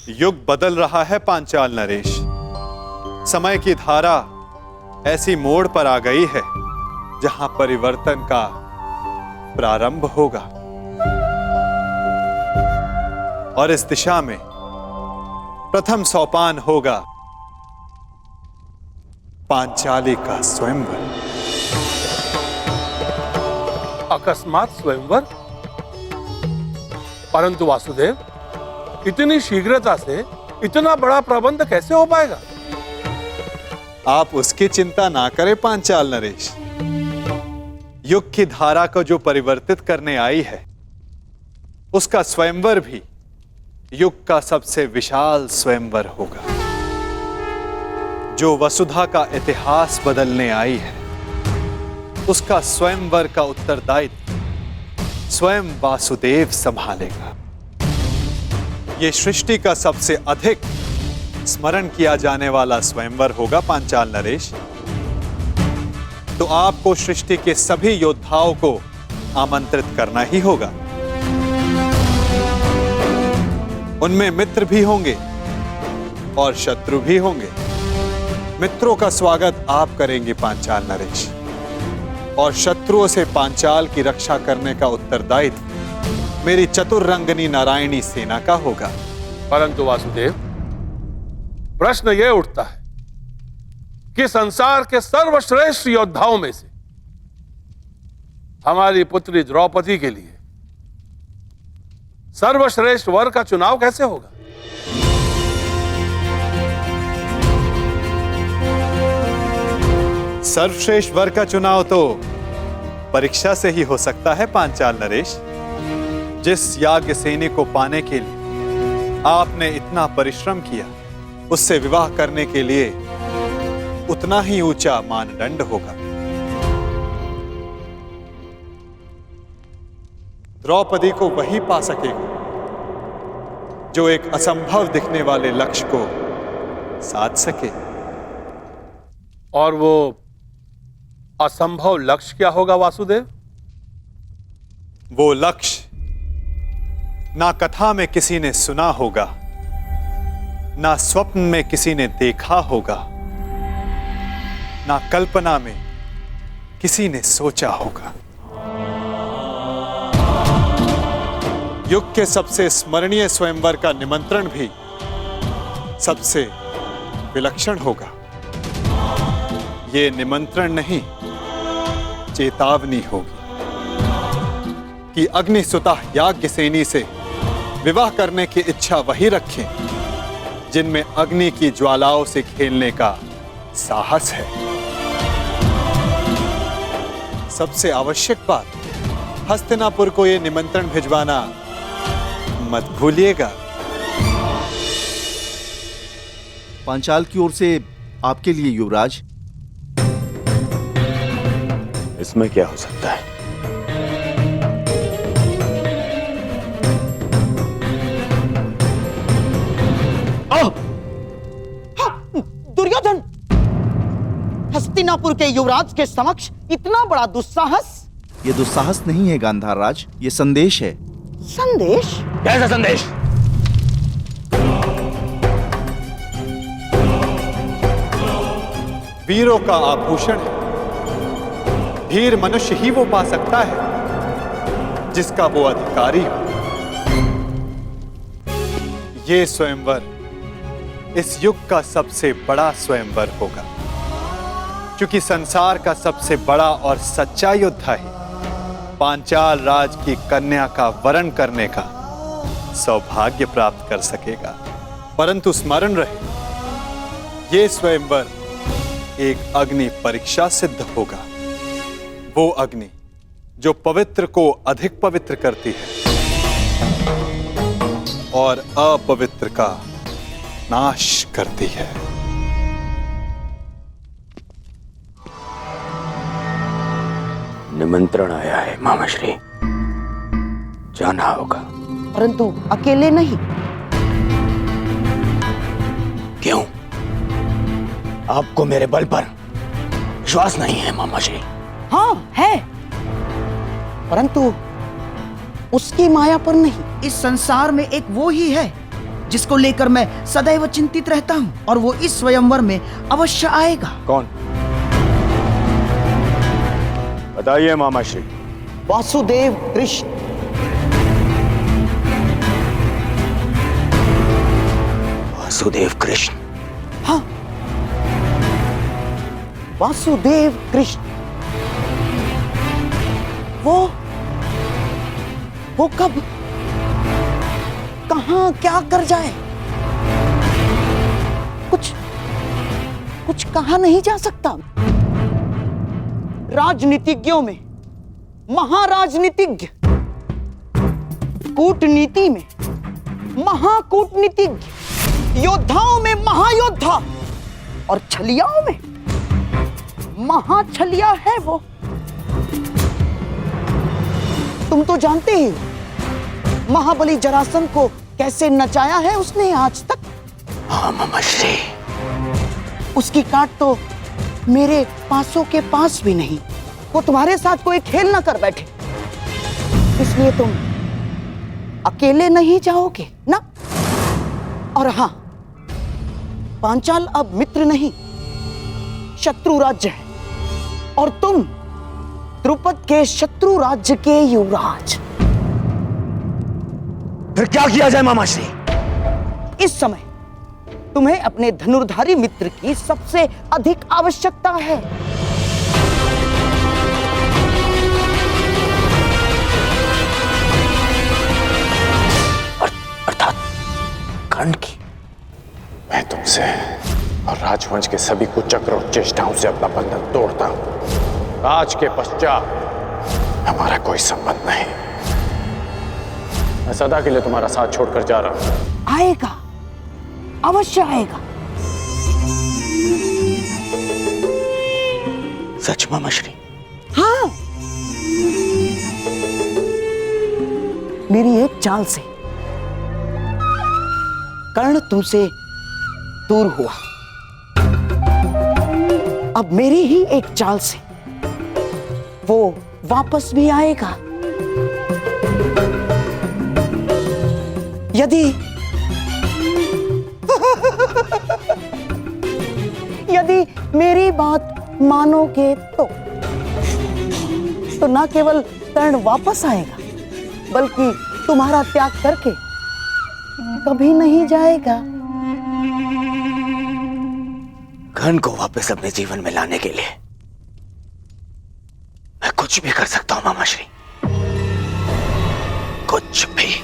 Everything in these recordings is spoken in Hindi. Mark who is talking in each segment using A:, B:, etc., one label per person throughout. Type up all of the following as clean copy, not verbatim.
A: युग बदल रहा है पांचाल नरेश। समय की धारा ऐसी मोड़ पर आ गई है जहां परिवर्तन का प्रारंभ होगा और इस दिशा में प्रथम सोपान होगा पांचाली का स्वयंवर।
B: अकस्मात स्वयंवर? परंतु वासुदेव, इतनी शीघ्रता से इतना बड़ा प्रबंध कैसे हो पाएगा?
A: आप उसकी चिंता ना करें पांचाल नरेश। युग की धारा को जो परिवर्तित करने आई है, उसका स्वयंवर भी युग का सबसे विशाल स्वयंवर होगा। जो वसुधा का इतिहास बदलने आई है, उसका स्वयंवर का उत्तरदायित्व स्वयं वासुदेव संभालेगा। यह सृष्टि का सबसे अधिक स्मरण किया जाने वाला स्वयंवर होगा पांचाल नरेश। तो आपको सृष्टि के सभी योद्धाओं को आमंत्रित करना ही होगा। उनमें मित्र भी होंगे और शत्रु भी होंगे। मित्रों का स्वागत आप करेंगे पांचाल नरेश, और शत्रुओं से पांचाल की रक्षा करने का उत्तरदायित्व मेरी चतुर्रंगनी नारायणी सेना का होगा।
B: परंतु वासुदेव, प्रश्न यह उठता है कि संसार के सर्वश्रेष्ठ योद्धाओं में से हमारी पुत्री द्रौपदी के लिए सर्वश्रेष्ठ वर का चुनाव कैसे होगा?
A: सर्वश्रेष्ठ वर का चुनाव तो परीक्षा से ही हो सकता है पांचाल नरेश। जिस याज्ञसेनी को पाने के लिए आपने इतना परिश्रम किया, उससे विवाह करने के लिए उतना ही ऊंचा मानदंड होगा। द्रौपदी को वही पा सकेगा जो एक असंभव दिखने वाले लक्ष्य को साध सके।
B: और वो असंभव लक्ष्य क्या होगा वासुदेव?
A: वो लक्ष्य ना कथा में किसी ने सुना होगा, ना स्वप्न में किसी ने देखा होगा, ना कल्पना में किसी ने सोचा होगा। युग के सबसे स्मरणीय स्वयंवर का निमंत्रण भी सबसे विलक्षण होगा। ये निमंत्रण नहीं, चेतावनी होगी कि अग्निसुता याज्ञसेनी से विवाह करने की इच्छा वही रखें जिनमें अग्नि की ज्वालाओं से खेलने का साहस है। सबसे आवश्यक बात, हस्तिनापुर को यह निमंत्रण भिजवाना मत भूलिएगा।
C: पांचाल की ओर से आपके लिए युवराज।
D: इसमें क्या हो सकता है?
E: दुर्योधन, हस्तिनापुर के युवराज के समक्ष इतना बड़ा दुस्साहस?
C: ये दुस्साहस नहीं है गांधार राज, ये संदेश है।
E: संदेश?
D: कैसा संदेश?
A: वीरों का आभूषण है। धीर मनुष्य ही वो पा सकता है जिसका वो अधिकारी हो। ये स्वयंवर इस युग का सबसे बड़ा स्वयंवर होगा, क्योंकि संसार का सबसे बड़ा और सच्चा योद्धा ही पांचाल राज की कन्या का वरण करने का सौभाग्य प्राप्त कर सकेगा। परंतु स्मरण रहे, ये स्वयंवर एक अग्नि परीक्षा सिद्ध होगा। वो अग्नि जो पवित्र को अधिक पवित्र करती है और अपवित्र का नाश करती है।
D: निमंत्रण आया है मामाश्री, जाना होगा।
E: परंतु अकेले नहीं।
D: क्यों? आपको मेरे बल पर विश्वास नहीं है मामाश्री?
E: हाँ है, परंतु उसकी माया पर नहीं। इस संसार में एक वो ही है
F: जिसको लेकर मैं सदैव चिंतित रहता हूँ, और वो इस स्वयंवर में अवश्य आएगा।
G: कौन? बताइए मामा श्री।
E: वासुदेव कृष्ण।
D: वासुदेव कृष्ण?
E: हाँ, वासुदेव कृष्ण। वो कब, कहां, क्या कर जाए, कुछ कहा नहीं जा सकता। राजनीतिज्ञों में महाराजनीतिज्ञ, कूटनीति में महाकूटनीतिज्ञ, योद्धाओं में महायोद्धा और छलियाओं में महाछलिया है वो। तुम तो जानते ही हो महाबली जरासंध को कैसे नचाया है उसने आज तक।
D: हाँ मामा श्री।
E: उसकी काट तो मेरे पासों के पास भी नहीं। वो तुम्हारे साथ कोई खेल ना कर बैठे, इसलिए तुम अकेले नहीं जाओगे ना। और हाँ, पांचाल अब मित्र नहीं, शत्रु राज्य है, और तुम द्रुपद के शत्रु राज्य के युवराज।
D: फिर क्या किया जाए मामा श्री?
E: इस समय तुम्हें अपने धनुर्धारी मित्र की सबसे अधिक आवश्यकता है।
D: अर्थात कर्ण की।
G: मैं तुमसे और राजवंश के सभी कुचक्र और चेष्टाओं से अपना बंधन तोड़ता हूं। आज के पश्चात हमारा कोई संबंध नहीं। मैं सदा के लिए तुम्हारा साथ छोड़कर जा रहा हूं।
E: आएगा, अवश्य आएगा।
D: सच मामा श्री?
E: हाँ, मेरी एक चाल से कर्ण तुमसे दूर हुआ। अब मेरी ही एक चाल से वो वापस भी आएगा। यदि यदि मेरी बात मानोगे तो न केवल कर्ण वापस आएगा, बल्कि तुम्हारा त्याग करके कभी नहीं जाएगा।
D: कर्ण को वापस अपने जीवन में लाने के लिए मैं कुछ भी कर सकता हूं मामा श्री, कुछ भी।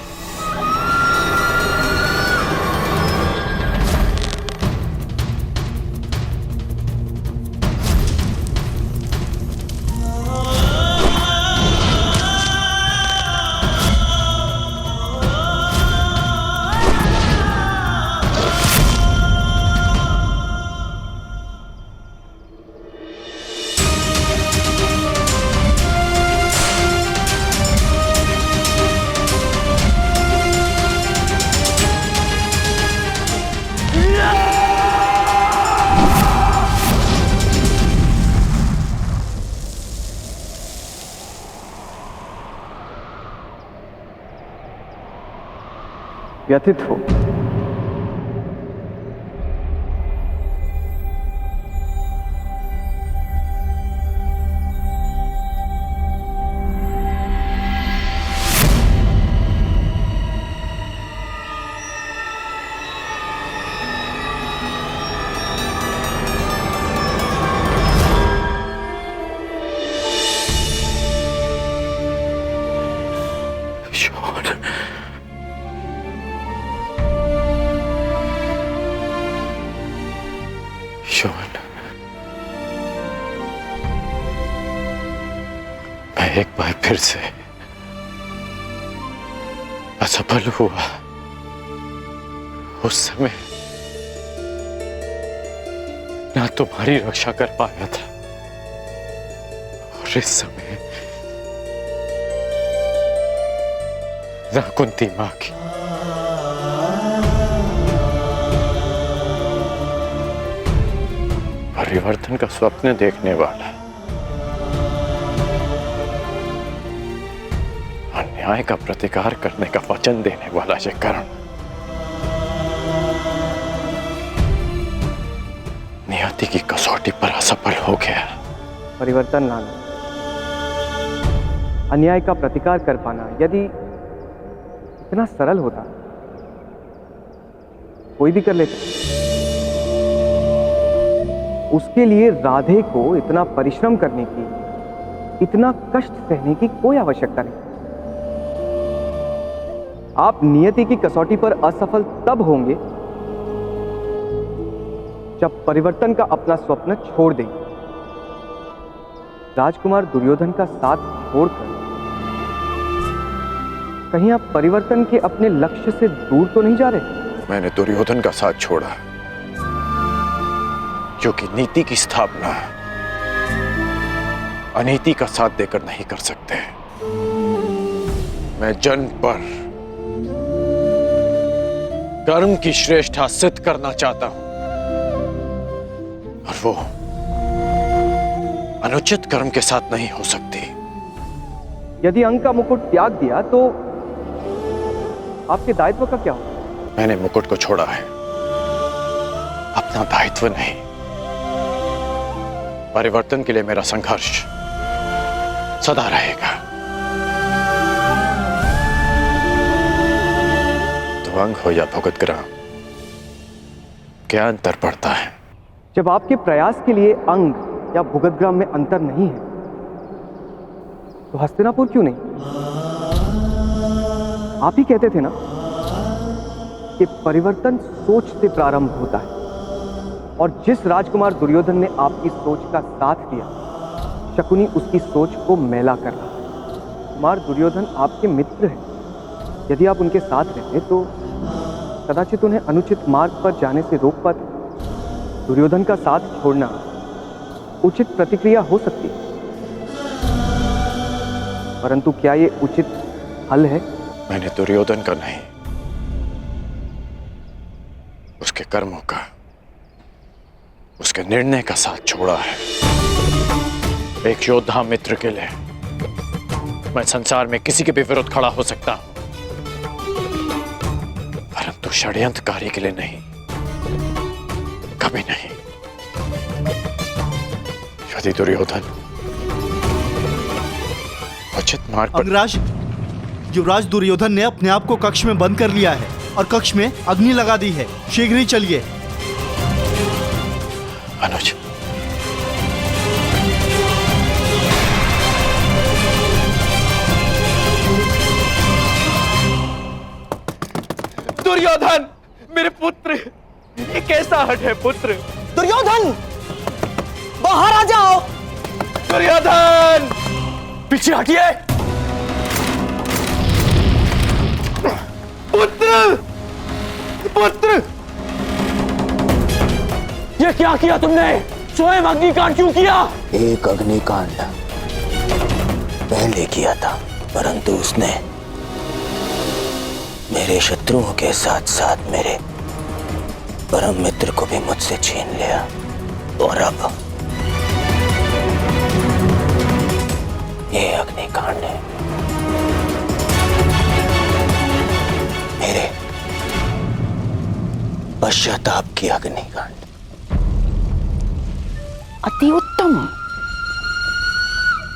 H: व्यथित हो।
G: मैं एक बार फिर से असफल हुआ। उस समय ना तुम्हारी रक्षा कर पाया था, और इस समय ना कुंती मां की। परिवर्तन का स्वप्न देखने वाला, अन्याय का प्रतिकार करने का वचन देने वाला ये कर्ण नियति की कसौटी पर असफल हो गया।
H: परिवर्तन लाना, अन्याय का प्रतिकार कर पाना यदि इतना सरल होता कोई भी कर लेता। उसके लिए राधे को इतना परिश्रम करने की, इतना कष्ट सहने की कोई आवश्यकता नहीं। आप नियति की कसौटी पर असफल तब होंगे जब परिवर्तन का अपना स्वप्न छोड़ देंगे। राजकुमार दुर्योधन का साथ छोड़कर कहीं आप परिवर्तन के अपने लक्ष्य से दूर तो नहीं जा रहे?
G: मैंने दुर्योधन का साथ छोड़ा क्योंकि नीति की स्थापना अनीति का साथ देकर नहीं कर सकते। मैं जन पर कर्म की श्रेष्ठता सिद्ध करना चाहता हूं और वो अनुचित कर्म के साथ नहीं हो सकती।
H: यदि अंक का मुकुट त्याग दिया तो आपके दायित्व का क्या होगा?
G: मैंने मुकुट को छोड़ा है, अपना दायित्व नहीं। परिवर्तन के लिए मेरा संघर्ष सदा रहेगा। ध्वंग हो या भुगतग्राम, क्या अंतर पड़ता है?
H: जब आपके प्रयास के लिए अंग या भुगतग्राम में अंतर नहीं है तो हस्तिनापुर क्यों नहीं? आप ही कहते थे ना कि परिवर्तन सोच से प्रारंभ होता है, और जिस राजकुमार दुर्योधन ने आपकी सोच का साथ दिया, शकुनी उसकी सोच को मैला कर रहा है। कुमार दुर्योधन आपके मित्र हैं। यदि आप उनके साथ रहते तो कदाचित उन्हें अनुचित मार्ग पर जाने से रोक पाते। दुर्योधन का साथ छोड़ना उचित प्रतिक्रिया हो सकती है, परंतु क्या ये उचित हल है?
G: मैंने दुर्योधन का नहीं, उसके कर्मों का, उसके निर्णय का साथ छोड़ा है। एक योद्धा मित्र के लिए मैं संसार में किसी के भी विरुद्ध खड़ा हो सकता हूं, परंतु षड्यंत्रकारी के लिए नहीं, कभी नहीं। यदि दुर्योधन उचित मार्ग पर...
C: अंगराज, युवराज दुर्योधन ने अपने आप को कक्ष में बंद कर लिया है और कक्ष में अग्नि लगा दी है। शीघ्र ही चलिए।
G: अनुज,
A: दुर्योधन मेरे पुत्र, ये कैसा हट है पुत्र?
E: दुर्योधन, बाहर आ जाओ।
A: दुर्योधन पीछे हटिए। पुत्र, पुत्र,
D: ये क्या किया तुमने? स्वयं अग्निकांड क्यों किया?
I: एक अग्निकांड पहले किया था, परंतु उसने मेरे शत्रुओं के साथ साथ मेरे परम मित्र को भी मुझसे छीन लिया, और अब ये अग्निकांड है मेरे पश्चाताप की अग्निकांड।
E: अति उत्तम,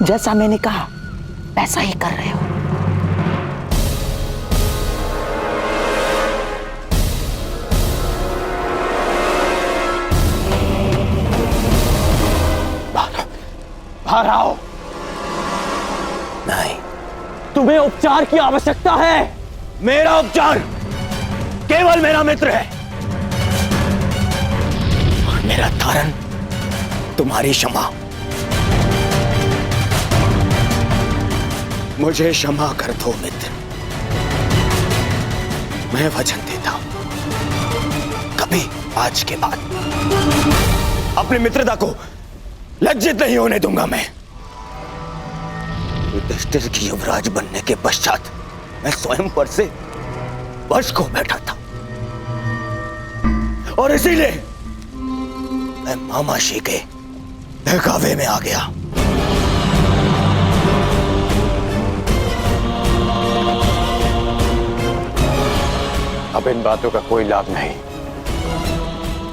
E: जैसा मैंने कहा वैसा ही कर रहे हो।
D: बाहर आओ।
I: नहीं,
D: तुम्हें उपचार की आवश्यकता है।
I: मेरा उपचार केवल मेरा मित्र है, और मेरा तारण तुम्हारी क्षमा। मुझे क्षमा कर दो मित्र, मैं वचन देता हूं, कभी आज के बाद अपनी मित्रता को लज्जित नहीं होने दूंगा। मैं युधिष्ठिर की युवराज बनने के पश्चात मैं स्वयंवर से वश को बैठा था, और इसीलिए मैं मामाशी के बहकावे में आ गया।
G: अब इन बातों का कोई लाभ नहीं।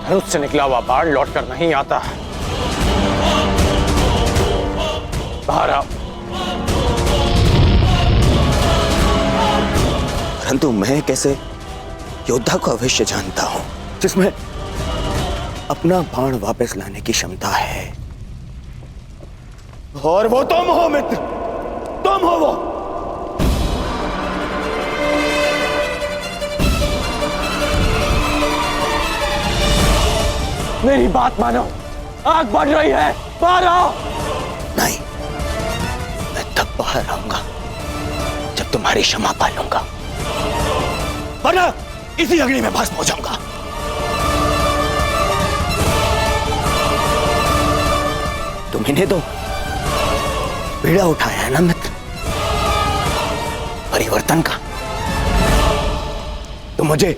G: धनुष से निकला हुआ बाण लौटकर नहीं आता। बाहर आओ।
I: परंतु मैं कैसे योद्धा को अवश्य जानता हूं जिसमें अपना बाण वापस लाने की क्षमता है, और वो तुम हो मित्र, तुम हो वो।
G: मेरी बात मानो, आग बढ़ रही है, बाहर आओ।
I: नहीं, मैं तब बाहर आऊंगा जब तुम्हारी क्षमा पा लूंगा, वरना इसी अग्नि में भस्म हो जाऊंगा। तुम्हें तो पीड़ा उठाया है ना मित्र, परिवर्तन का। तो मुझे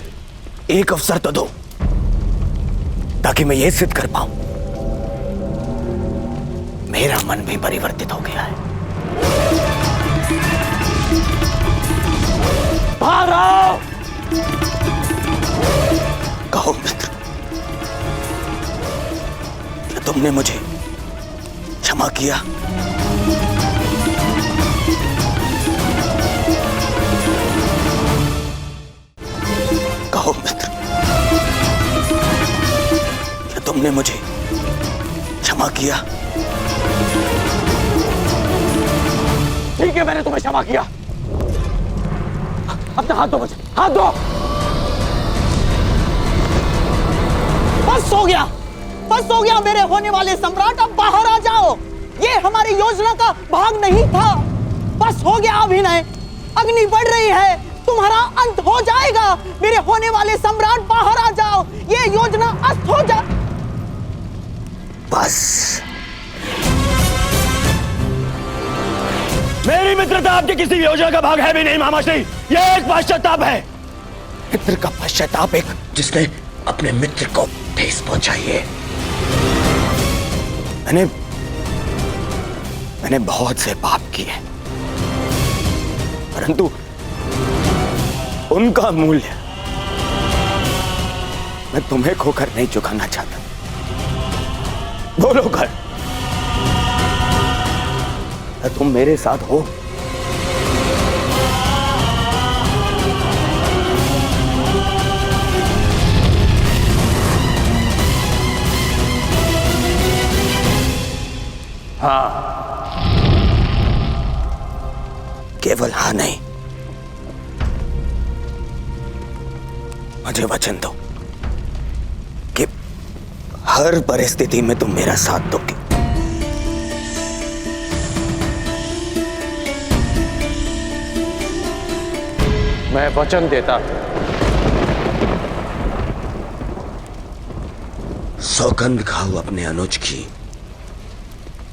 I: एक अवसर तो दो ताकि मैं यह सिद्ध कर पाऊं मेरा मन भी परिवर्तित हो गया है। बाहर आओ। कहो मित्र, क्या तुमने मुझे क्षमा किया? कहो मित्र, क्या तुमने मुझे क्षमा किया?
G: ठीक है, मैंने तुम्हें क्षमा किया। अपना हाथ दो मुझे, हाथ दो।
E: बस हो गया, बस हो गया मेरे होने वाले सम्राट, अब बाहर आ जाओ। ये हमारी योजना का भाग नहीं था। बस हो गया अभिनय, अग्नि बढ़ रही है, तुम्हारा अंत हो जाएगा। मेरे होने वाले सम्राट बाहर आ जाओ, ये योजना अस्त हो जा।
I: बस मेरी मित्रता आपकी किसी योजना का भाग है भी नहीं मामाश्री, यह एक पश्चाताप है। मित्र का पश्चाताप एक जिसने अपने मित्र को ठेस पहुंचाई है। मैंने बहुत से पाप किए, परंतु उनका मूल्य मैं तुम्हें खोकर नहीं चुकाना चाहता। बोलो कर, तुम मेरे साथ हो?
G: हाँ।
I: केवल हाँ नहीं, मुझे वचन दो कि हर परिस्थिति में तुम मेरा साथ दोगे।
G: मैं वचन देता,
I: सौगंध खाओ अपने अनुज की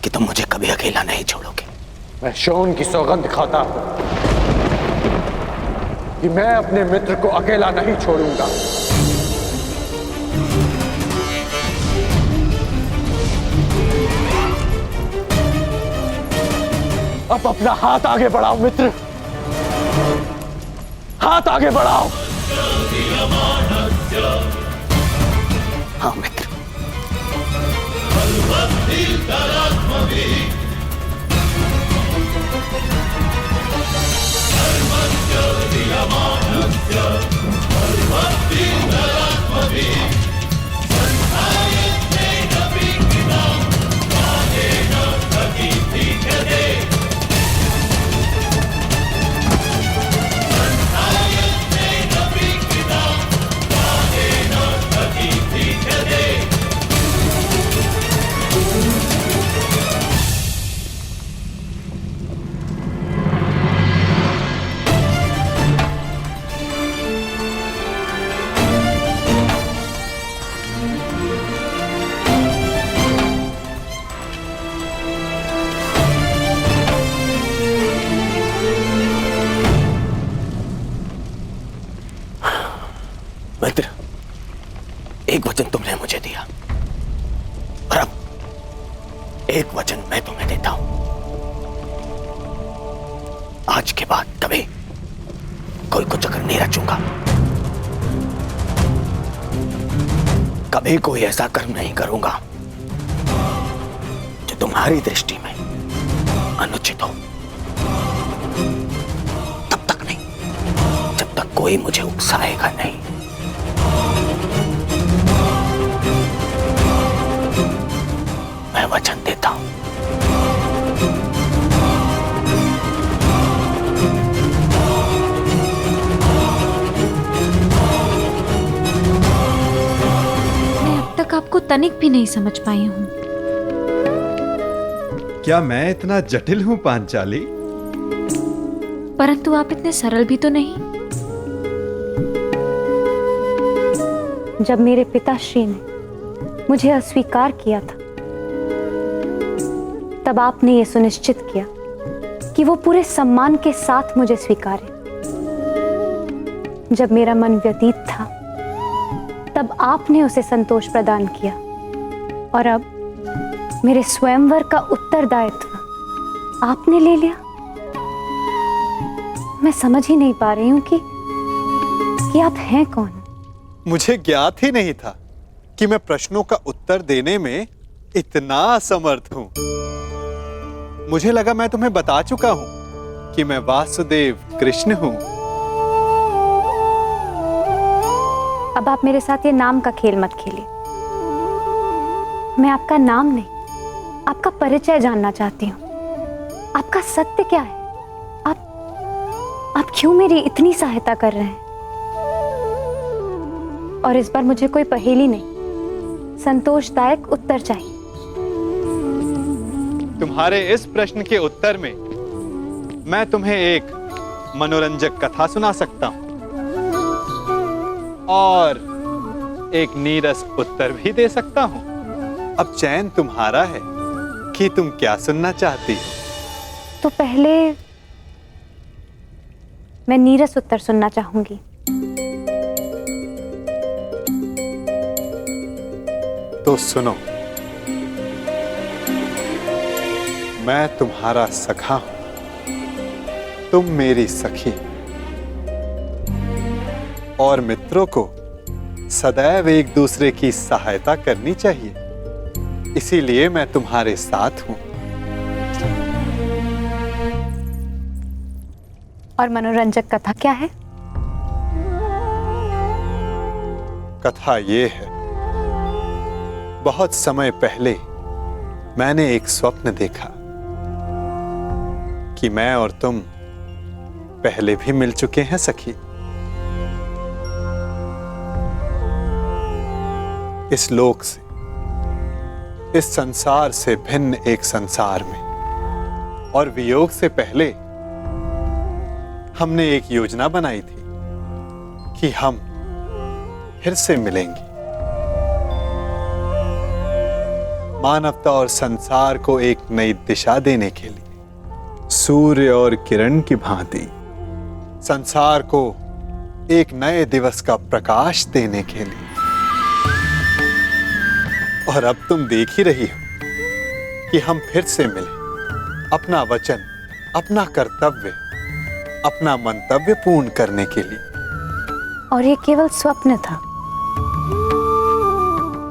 I: कि तुम मुझे कभी अकेला नहीं छोड़ोगे।
G: मैं शोन की सौगंध खाता हूं कि मैं अपने मित्र को अकेला नहीं छोड़ूंगा। अब अपना हाथ आगे बढ़ाओ मित्र, हाथ आगे बढ़ाओ।
I: हाँ मित्र, मित्र, एक वचन तुमने मुझे दिया और अब एक वचन मैं तुम्हें देता हूं। आज के बाद कभी कोई कुछ अगर नहीं रचूंगा, कभी कोई ऐसा कर्म नहीं करूंगा जो तुम्हारी दृष्टि में अनुचित हो। तब तक नहीं जब तक कोई मुझे उकसाएगा नहीं। मैं वचन देता हूं।
J: मैं अब तक आपको तनिक भी नहीं समझ पाई हूं।
A: क्या मैं इतना जटिल हूं पांचाली?
J: परंतु आप इतने सरल भी तो नहीं।
K: जब मेरे पिताश्री ने मुझे अस्वीकार किया था, तब आपने ये सुनिश्चित किया कि वो पूरे सम्मान के साथ मुझे स्वीकारे। जब मेरा मन व्यतीत था, तब आपने उसे संतोष प्रदान किया, और अब मेरे स्वयंवर का उत्तरदायित्व आपने ले लिया। मैं समझ ही नहीं पा रही हूं कि आप हैं कौन।
A: मुझे ज्ञात ही नहीं था कि मैं प्रश्नों का उत्तर देने में इतना असमर्थ हूं। मुझे लगा मैं तुम्हें बता चुका हूं कि मैं वासुदेव कृष्ण हूं।
K: अब आप मेरे साथ ये नाम का खेल मत खेलिए। मैं आपका नाम नहीं, आपका परिचय जानना चाहती हूँ। आपका सत्य क्या है? आप क्यों मेरी इतनी सहायता कर रहे हैं? और इस बार मुझे कोई पहेली नहीं, संतोषदायक उत्तर चाहिए।
A: तुम्हारे इस प्रश्न के उत्तर में मैं तुम्हें एक मनोरंजक कथा सुना सकता हूं और एक नीरस उत्तर भी दे सकता हूं। अब चयन तुम्हारा है कि तुम क्या सुनना चाहती हो।
K: तो पहले मैं नीरस उत्तर सुनना चाहूंगी।
A: तो सुनो, मैं तुम्हारा सखा हूं, तुम मेरी सखी, और मित्रों को सदैव एक दूसरे की सहायता करनी चाहिए। इसीलिए मैं तुम्हारे साथ हूं।
K: और मनोरंजक कथा क्या है?
A: कथा ये है, बहुत समय पहले मैंने एक स्वप्न देखा कि मैं और तुम पहले भी मिल चुके हैं सखी। इस लोक से, इस संसार से भिन्न एक संसार में, और वियोग से पहले हमने एक योजना बनाई थी कि हम फिर से मिलेंगे। मानवता और संसार को एक नई दिशा देने के लिए, सूर्य और किरण की भांति संसार को एक नए दिवस का प्रकाश देने के लिए। और अब तुम देख ही रही हो कि हम फिर से मिले, अपना वचन, अपना कर्तव्य, अपना मंतव्य पूर्ण करने के लिए।
K: और ये केवल स्वप्न था,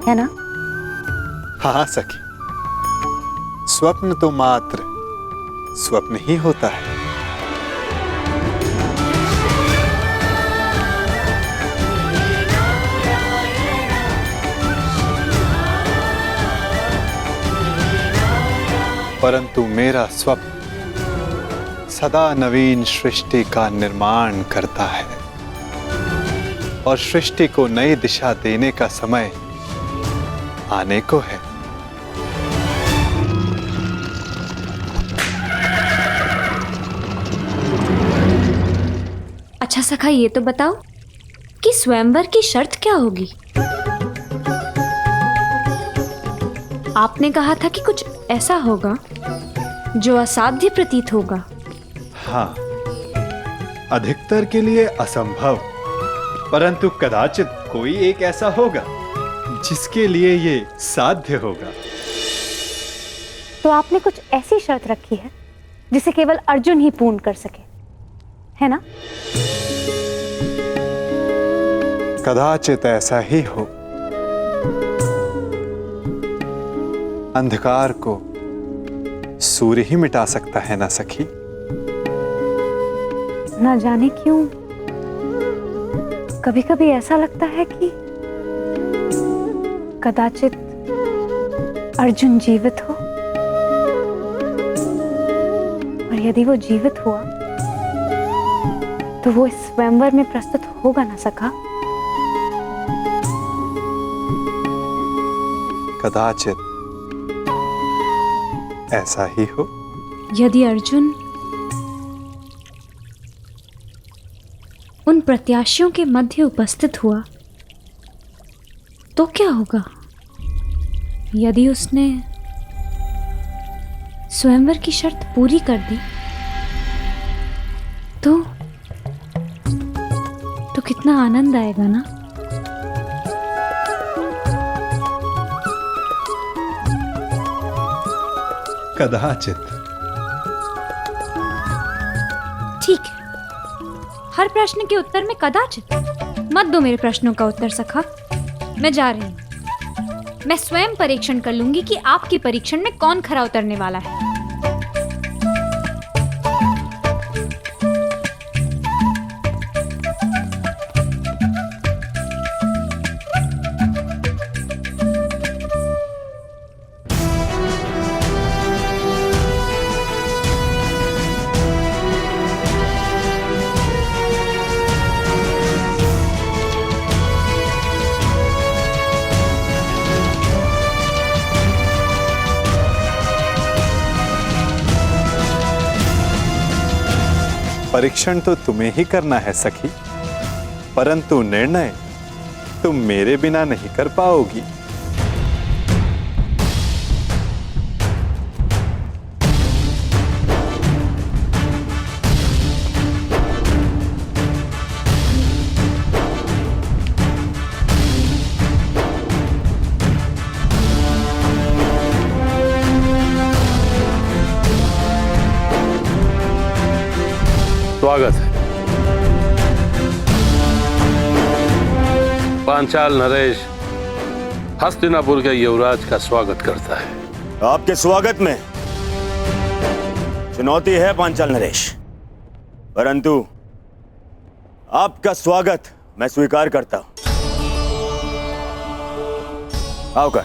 K: है ना?
A: हाँ सखी, स्वप्न तो मात्र स्वप्न ही होता है। परंतु मेरा स्वप्न सदा नवीन सृष्टि का निर्माण करता है, और सृष्टि को नई दिशा देने का समय आने को है।
J: अच्छा सखा, ये तो बताओ कि स्वयंवर की शर्त क्या होगी? आपने कहा था कि कुछ ऐसा होगा जो असाध्य प्रतीत होगा।
A: हाँ, अधिकतर के लिए असंभव, परंतु कदाचित कोई एक ऐसा होगा जिसके लिए ये साध्य होगा।
K: तो आपने कुछ ऐसी शर्त रखी है जिसे केवल अर्जुन ही पूर्ण कर सके, है ना?
A: कदाचित ऐसा ही हो। अंधकार को सूर्य ही मिटा सकता है ना सखी।
K: ना जाने क्यों कभी कभी ऐसा लगता है कि कदाचित अर्जुन जीवित हो, और यदि वो जीवित हुआ तो वो इस स्वयंवर में प्रस्तुत होगा ना सका।
A: कदाचित ऐसा ही हो।
J: यदि अर्जुन उन प्रत्याशियों के मध्य उपस्थित हुआ तो क्या होगा? यदि उसने स्वयंवर की शर्त पूरी कर दी तो कितना आनंद आएगा ना।
A: कदाचित।
J: ठीक है, हर प्रश्न के उत्तर में कदाचित मत दो मेरे प्रश्नों का उत्तर सखा। मैं जा रही हूं। मैं स्वयं परीक्षण कर लूंगी कि आपकी परीक्षण में कौन खरा उतरने वाला है।
A: परीक्षण तो तुम्हें ही करना है सखी, परंतु निर्णय तुम मेरे बिना नहीं कर पाओगी।
B: स्वागत है। पांचाल नरेश हस्तिनापुर के युवराज का स्वागत करता है।
I: आपके स्वागत में चुनौती है पांचाल नरेश, परंतु आपका स्वागत मैं स्वीकार करता हूं। आओ कर।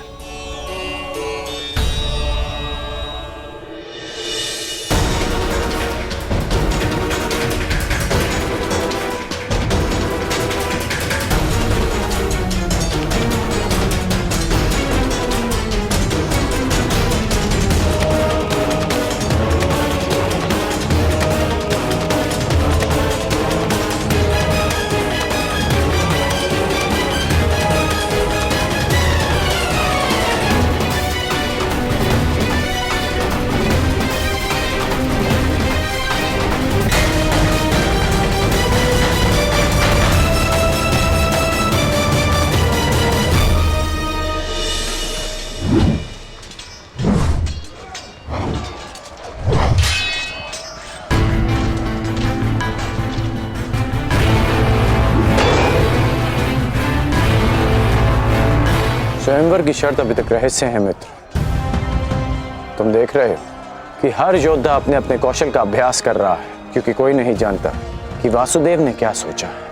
G: स्वयंवर की शर्त अभी तक रहस्य है मित्र। तुम देख रहे हो कि हर योद्धा अपने अपने कौशल का अभ्यास कर रहा है, क्योंकि कोई नहीं जानता कि वासुदेव ने क्या सोचा है।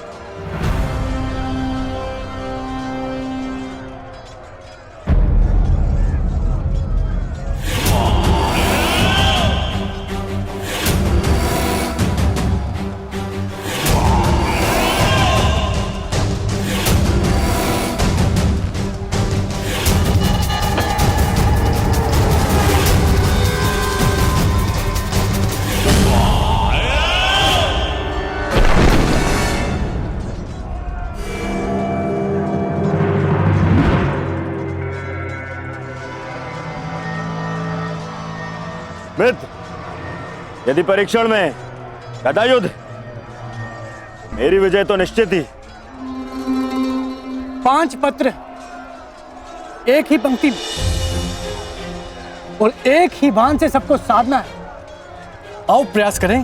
I: मित्र, यदि परीक्षण में गदायुद्ध, मेरी विजय तो निश्चित ही।
L: 5 पत्र एक ही पंक्ति में और एक ही बाण से सबको साधना है। आओ प्रयास करें।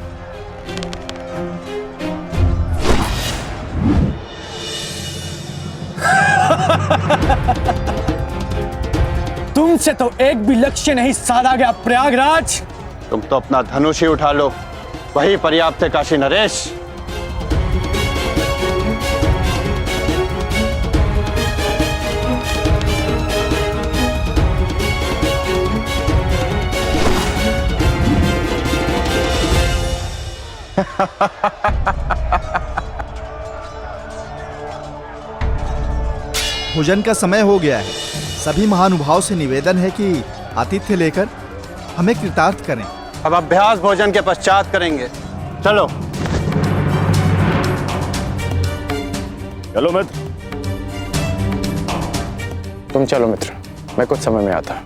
L: तुम तुमसे तो एक भी लक्ष्य नहीं साधा गया प्रयागराज।
I: तुम तो अपना धनुष ही उठा लो, वही पर्याप्त है काशी नरेश।
C: भोजन का समय हो गया है। सभी महानुभाव से निवेदन है कि आतिथ्य लेकर हमें कृतार्थ करें।
I: अब अभ्यास भोजन के पश्चात करेंगे। चलो
G: चलो मित्र। तुम चलो मित्र, मैं कुछ समय में आता।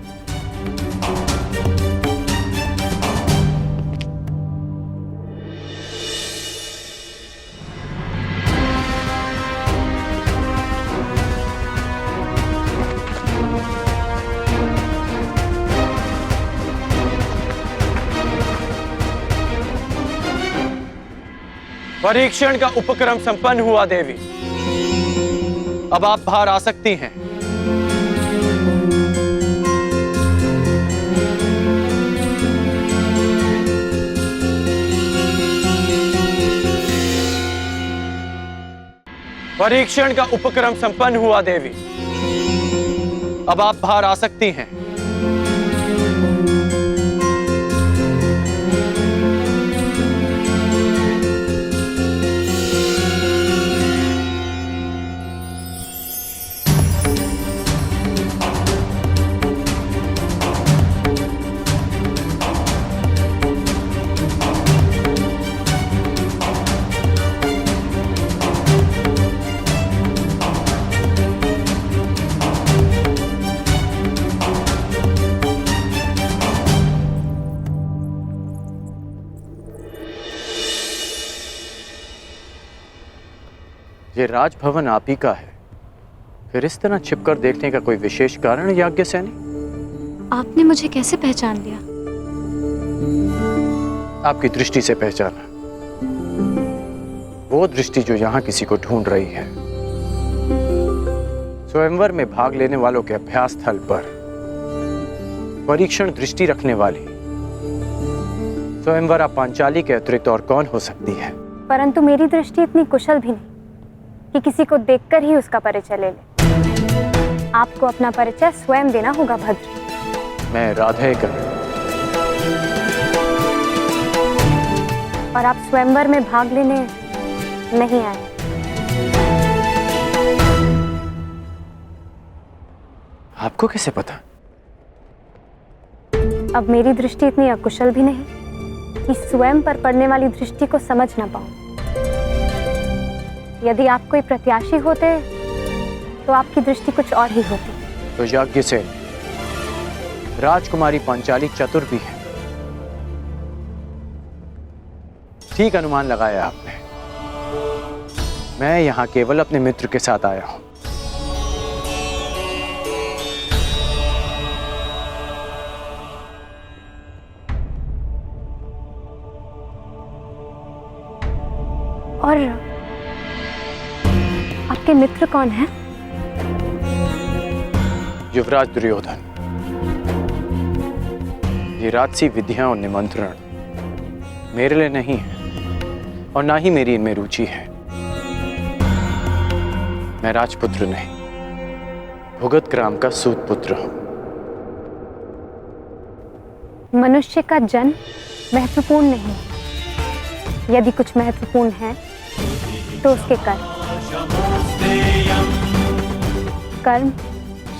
H: परीक्षण का उपक्रम संपन्न हुआ देवी। अब आप बाहर आ सकती हैं। परीक्षण का उपक्रम संपन्न हुआ देवी। अब आप बाहर आ सकती हैं। ये राजभवन आप ही का है, फिर इस तरह छिपकर देखने का कोई विशेष कारण याज्ञसेनी?
K: आपने मुझे कैसे पहचान लिया?
G: आपकी दृष्टि से पहचाना, वो दृष्टि जो यहां किसी को ढूंढ रही है। स्वयंवर में भाग लेने वालों के अभ्यास स्थल पर परीक्षण दृष्टि रखने वाली स्वयंवरा पांचाली के अतिरिक्त और कौन हो सकती है?
K: परंतु मेरी दृष्टि इतनी कुशल भी नहीं कि किसी को देखकर ही उसका परिचय ले ले। आपको अपना परिचय स्वयं देना होगा भद्र।
G: मैं राधेकर,
K: और आप स्वयंवर में भाग लेने नहीं आए।
G: आपको कैसे पता?
K: अब मेरी दृष्टि इतनी अकुशल भी नहीं कि स्वयं पर पड़ने वाली दृष्टि को समझ ना पाऊं। यदि आप कोई प्रत्याशी होते तो आपकी दृष्टि कुछ और ही होती।
G: तो यज्ञ से राजकुमारी पांचाली चतुर भी है। ठीक अनुमान लगाया आपने। मैं यहां केवल अपने मित्र के साथ आया हूं।
K: और आपके मित्र कौन हैं?
G: युवराज दुर्योधन। ये राजसी विधियां और निमंत्रण मेरे लिए नहीं है, और ना ही मेरी इनमें रुचि है। मैं राजपुत्र नहीं, भुगत ग्राम का सूत पुत्र हूं।
K: मनुष्य का जन्म महत्वपूर्ण नहीं, यदि कुछ महत्वपूर्ण है तो उसके कर्म। कर्म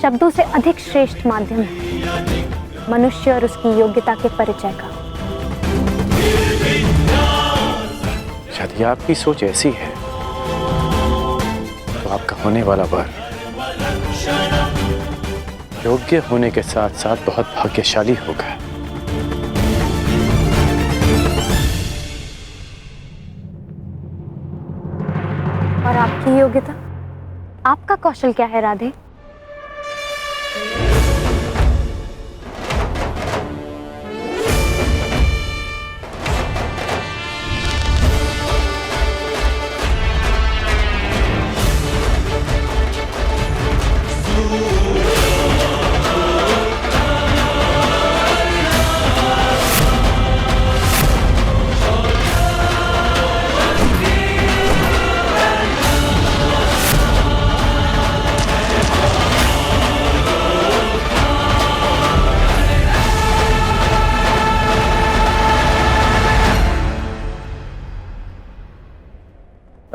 K: शब्दों से अधिक श्रेष्ठ माध्यम है मनुष्य और उसकी योग्यता के परिचय का।
G: यदि आपकी सोच ऐसी है तो आपका होने वाला वर योग्य होने के साथ साथ बहुत भाग्यशाली होगा।
K: और आपकी योग्यता, आपका कौशल क्या है राधे?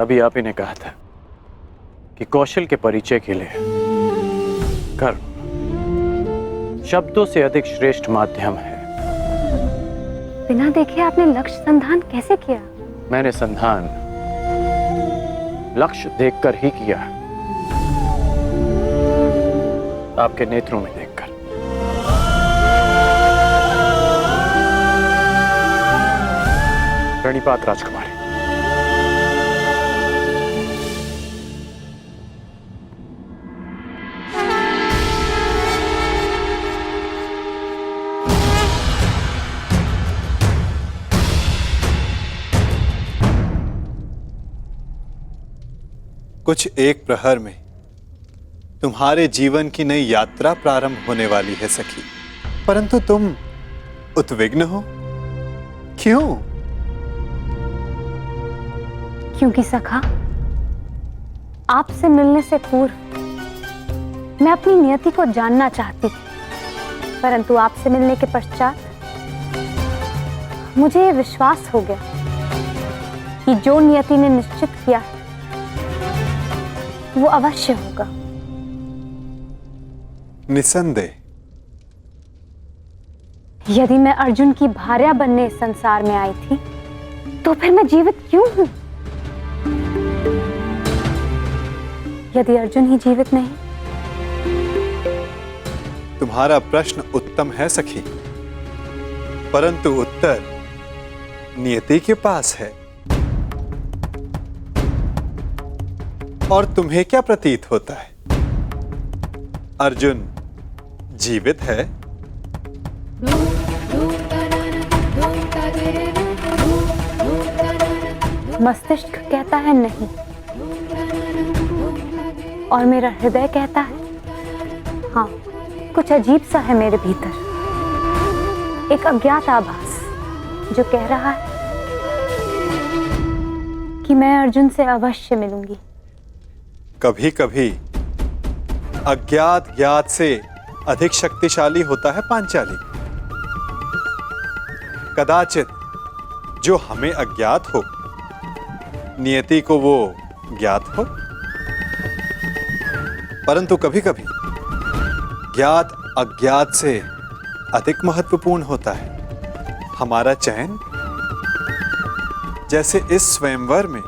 G: अभी आप ही ने कहा था कि कौशल के परिचय के लिए कर्म शब्दों से अधिक श्रेष्ठ माध्यम है।
K: बिना देखे आपने लक्ष्य संधान कैसे किया?
G: मैंने संधान लक्ष्य देखकर ही किया, आपके नेत्रों में देखकर। प्रणिपात राजकुमारी।
A: कुछ एक प्रहर में तुम्हारे जीवन की नई यात्रा प्रारंभ होने वाली है सखी, परंतु तुम उद्विग्न हो, क्यों?
K: क्योंकि सखा, आपसे मिलने से पूर्व मैं अपनी नियति को जानना चाहती थी, परंतु आपसे मिलने के पश्चात मुझे यह विश्वास हो गया कि जो नियति ने निश्चित किया है वो अवश्य होगा।
A: निसंदेह।
K: यदि मैं अर्जुन की भार्या बनने इस संसार में आई थी, तो फिर मैं जीवित क्यों हूं? यदि अर्जुन ही जीवित नहीं।
A: तुम्हारा प्रश्न उत्तम है सखी, परंतु उत्तर नियति के पास है। और तुम्हें क्या प्रतीत होता है? अर्जुन जीवित है?
K: मस्तिष्क कहता है नहीं, और मेरा हृदय कहता है हाँ। कुछ अजीब सा है मेरे भीतर, एक अज्ञात आभास जो कह रहा है कि मैं अर्जुन से अवश्य मिलूंगी।
A: कभी कभी अज्ञात ज्ञात से अधिक शक्तिशाली होता है पांचाली। कदाचित जो हमें अज्ञात हो, नियति को वो ज्ञात हो, परंतु कभी कभी ज्ञात अज्ञात से अधिक महत्वपूर्ण होता है हमारा चयन। जैसे इस स्वयंवर में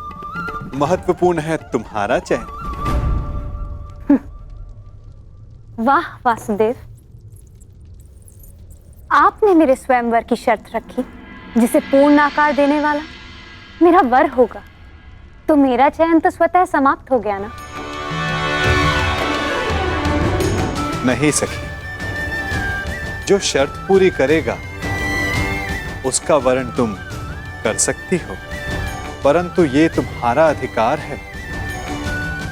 A: महत्वपूर्ण है तुम्हारा चयन।
K: वाह वासुदेव, आपने मेरे स्वयंवर की शर्त रखी जिसे पूर्ण आकार देने वाला मेरा वर होगा, तो मेरा चयन तो स्वतः समाप्त हो गया ना?
A: नहीं सखी, जो शर्त पूरी करेगा उसका वर्ण तुम कर सकती हो, परंतु ये तुम्हारा अधिकार है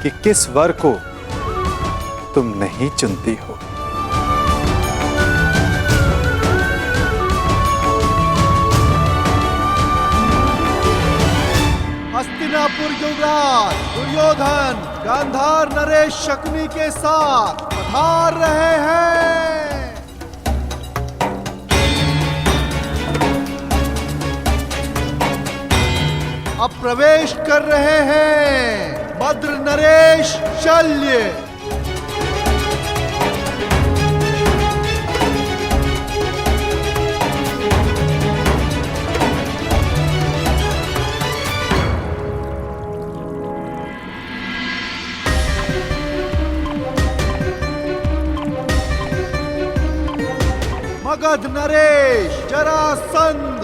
A: कि किस वर को तुम नहीं चुनती हो।
C: हस्तिनापुर युवराज दुर्योधन गांधार नरेश शकुनी के साथ पधार रहे हैं। अब प्रवेश कर रहे हैं भद्र नरेश शल्य। मगध नरेश जरासंध।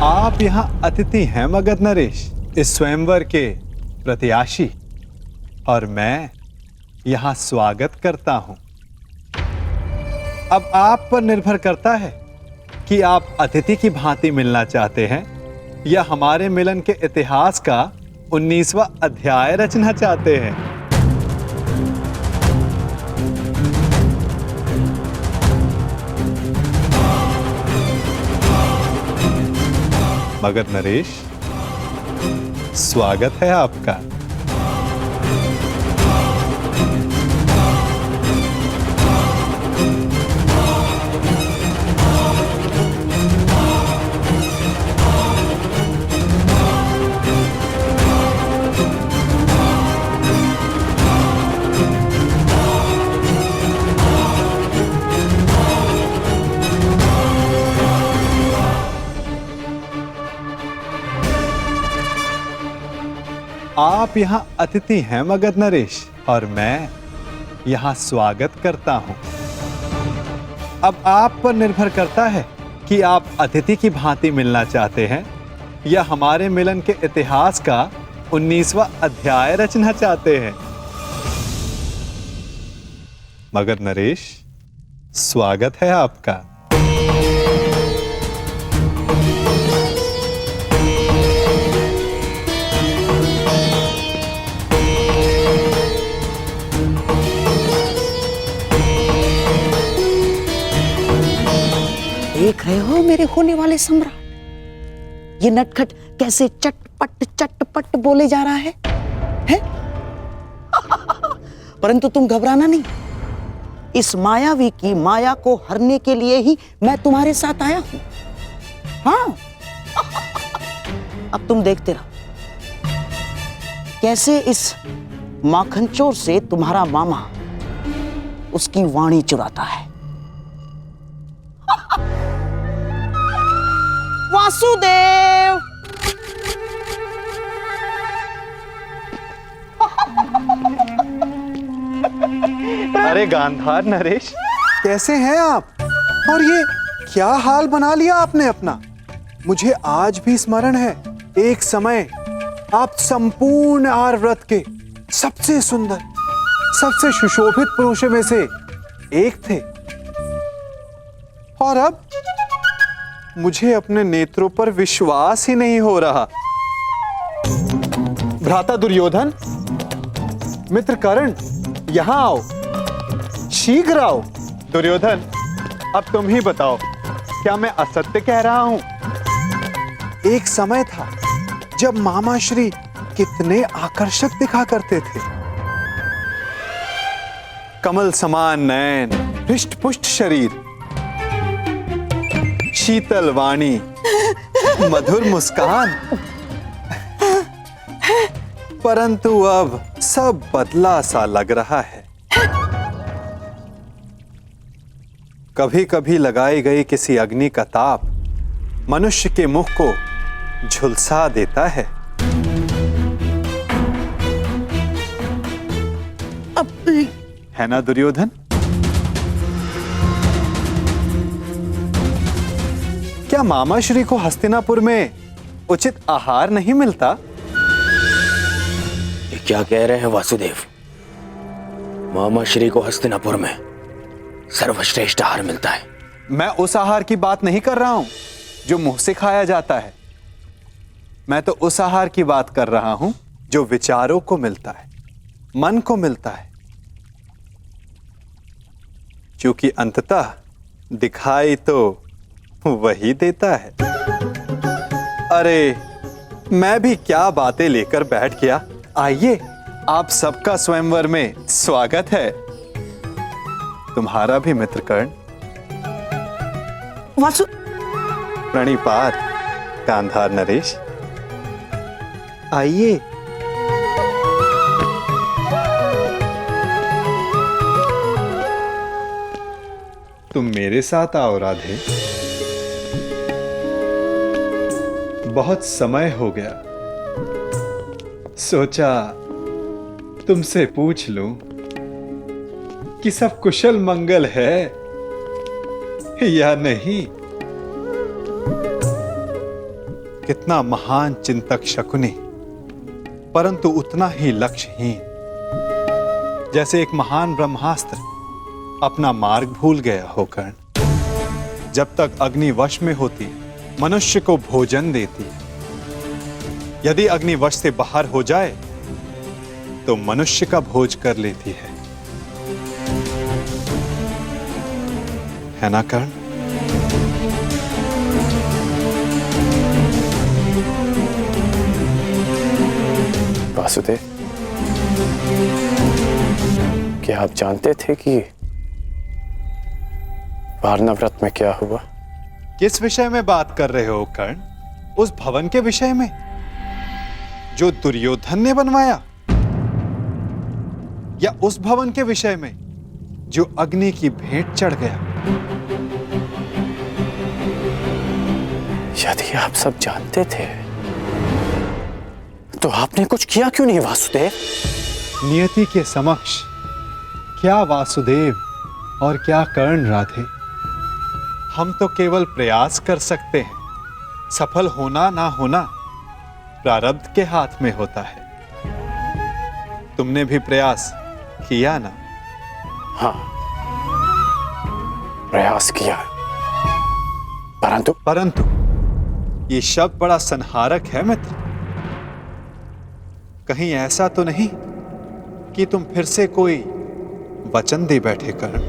A: आप यहाँ अतिथि हैं मगध नरेश, इस स्वयंवर के प्रत्याशी, और मैं यहाँ स्वागत करता हूँ। अब आप पर निर्भर करता है कि आप अतिथि की भांति मिलना चाहते हैं या हमारे मिलन के इतिहास का 19वां अध्याय रचना चाहते हैं। मगध नरेश, स्वागत है आपका। आप यहाँ अतिथि हैं मगध नरेश, और मैं यहाँ स्वागत करता हूँ। अब आप पर निर्भर करता है कि आप अतिथि की भांति मिलना चाहते हैं या हमारे मिलन के इतिहास का 19वां अध्याय रचना चाहते हैं। मगध नरेश, स्वागत है आपका।
E: देख रहे हो मेरे होने वाले सम्राट, ये नटखट कैसे चटपट चटपट बोले जा रहा है? परंतु तुम घबराना नहीं, इस मायावी की माया को हरने के लिए ही मैं तुम्हारे साथ आया हूं। हाँ, अब तुम देखते रहो कैसे इस माखनचोर से तुम्हारा मामा उसकी वाणी चुराता है। वासुदेव,
A: अरे गांधार नरेश, कैसे हैं आप? और ये क्या हाल बना लिया आपने अपना? मुझे आज भी स्मरण है, एक समय आप संपूर्ण आर्यव्रत के सबसे सुंदर, सबसे सुशोभित पुरुषों में से एक थे, और अब मुझे अपने नेत्रों पर विश्वास ही नहीं हो रहा। भ्राता दुर्योधन, मित्र कर्ण, यहां आओ, शीघ्र आओ। दुर्योधन, अब तुम ही बताओ, क्या मैं असत्य कह रहा हूं? एक समय था जब मामा श्री कितने आकर्षक दिखा करते थे। कमल समान नयन, हृष्ट पुष्ट शरीर, शीतल वाणी, मधुर मुस्कान। परंतु अब सब बदला सा लग रहा है। कभी कभी लगाई गई किसी अग्नि का ताप मनुष्य के मुख को झुलसा देता है। है ना दुर्योधन? क्या मामा श्री को हस्तिनापुर में उचित आहार नहीं मिलता?
I: ये क्या कह रहे हैं वासुदेव? मामा श्री को हस्तिनापुर में सर्वश्रेष्ठ आहार मिलता है।
A: मैं उस आहार की बात नहीं कर रहा हूं जो मुंह से खाया जाता है। मैं तो उस आहार की बात कर रहा हूं जो विचारों को मिलता है, मन को मिलता है, क्योंकि अंततः दिखाई तो वही देता है। अरे, मैं भी क्या बातें लेकर बैठ गया। आइए, आप सबका स्वयंवर में स्वागत है। तुम्हारा भी मित्र कर्ण।
E: वासु,
A: प्रणिपात गांधार नरेश, आइए। तुम मेरे साथ आओ राधे। बहुत समय हो गया, सोचा तुमसे पूछ लूं कि सब कुशल मंगल है या नहीं। कितना महान चिंतक शकुनी, परंतु उतना ही लक्ष्यहीन, जैसे एक महान ब्रह्मास्त्र अपना मार्ग भूल गया हो कर्ण। जब तक अग्नि वश में होती मनुष्य को भोजन देती, यदि अग्नि वश से बाहर हो जाए तो मनुष्य का भोज कर लेती है ना कर्ण?
G: वासुदेव, क्या आप जानते थे कि वारणाव्रत में क्या हुआ?
A: किस विषय में बात कर रहे हो कर्ण? उस भवन के विषय में जो दुर्योधन ने बनवाया, या उस भवन के विषय में जो अग्नि की भेंट चढ़ गया?
G: यदि आप सब जानते थे तो आपने कुछ किया क्यों नहीं वासुदेव?
A: नियति के समक्ष क्या वासुदेव और क्या कर्ण राधे, हम तो केवल प्रयास कर सकते हैं। सफल होना ना होना प्रारब्ध के हाथ में होता है। तुमने भी प्रयास किया ना?
G: हाँ, प्रयास किया,
A: परंतु ये शब्द बड़ा संहारक है मित्र। कहीं ऐसा तो नहीं कि तुम फिर से कोई वचन दे बैठे कर्ण?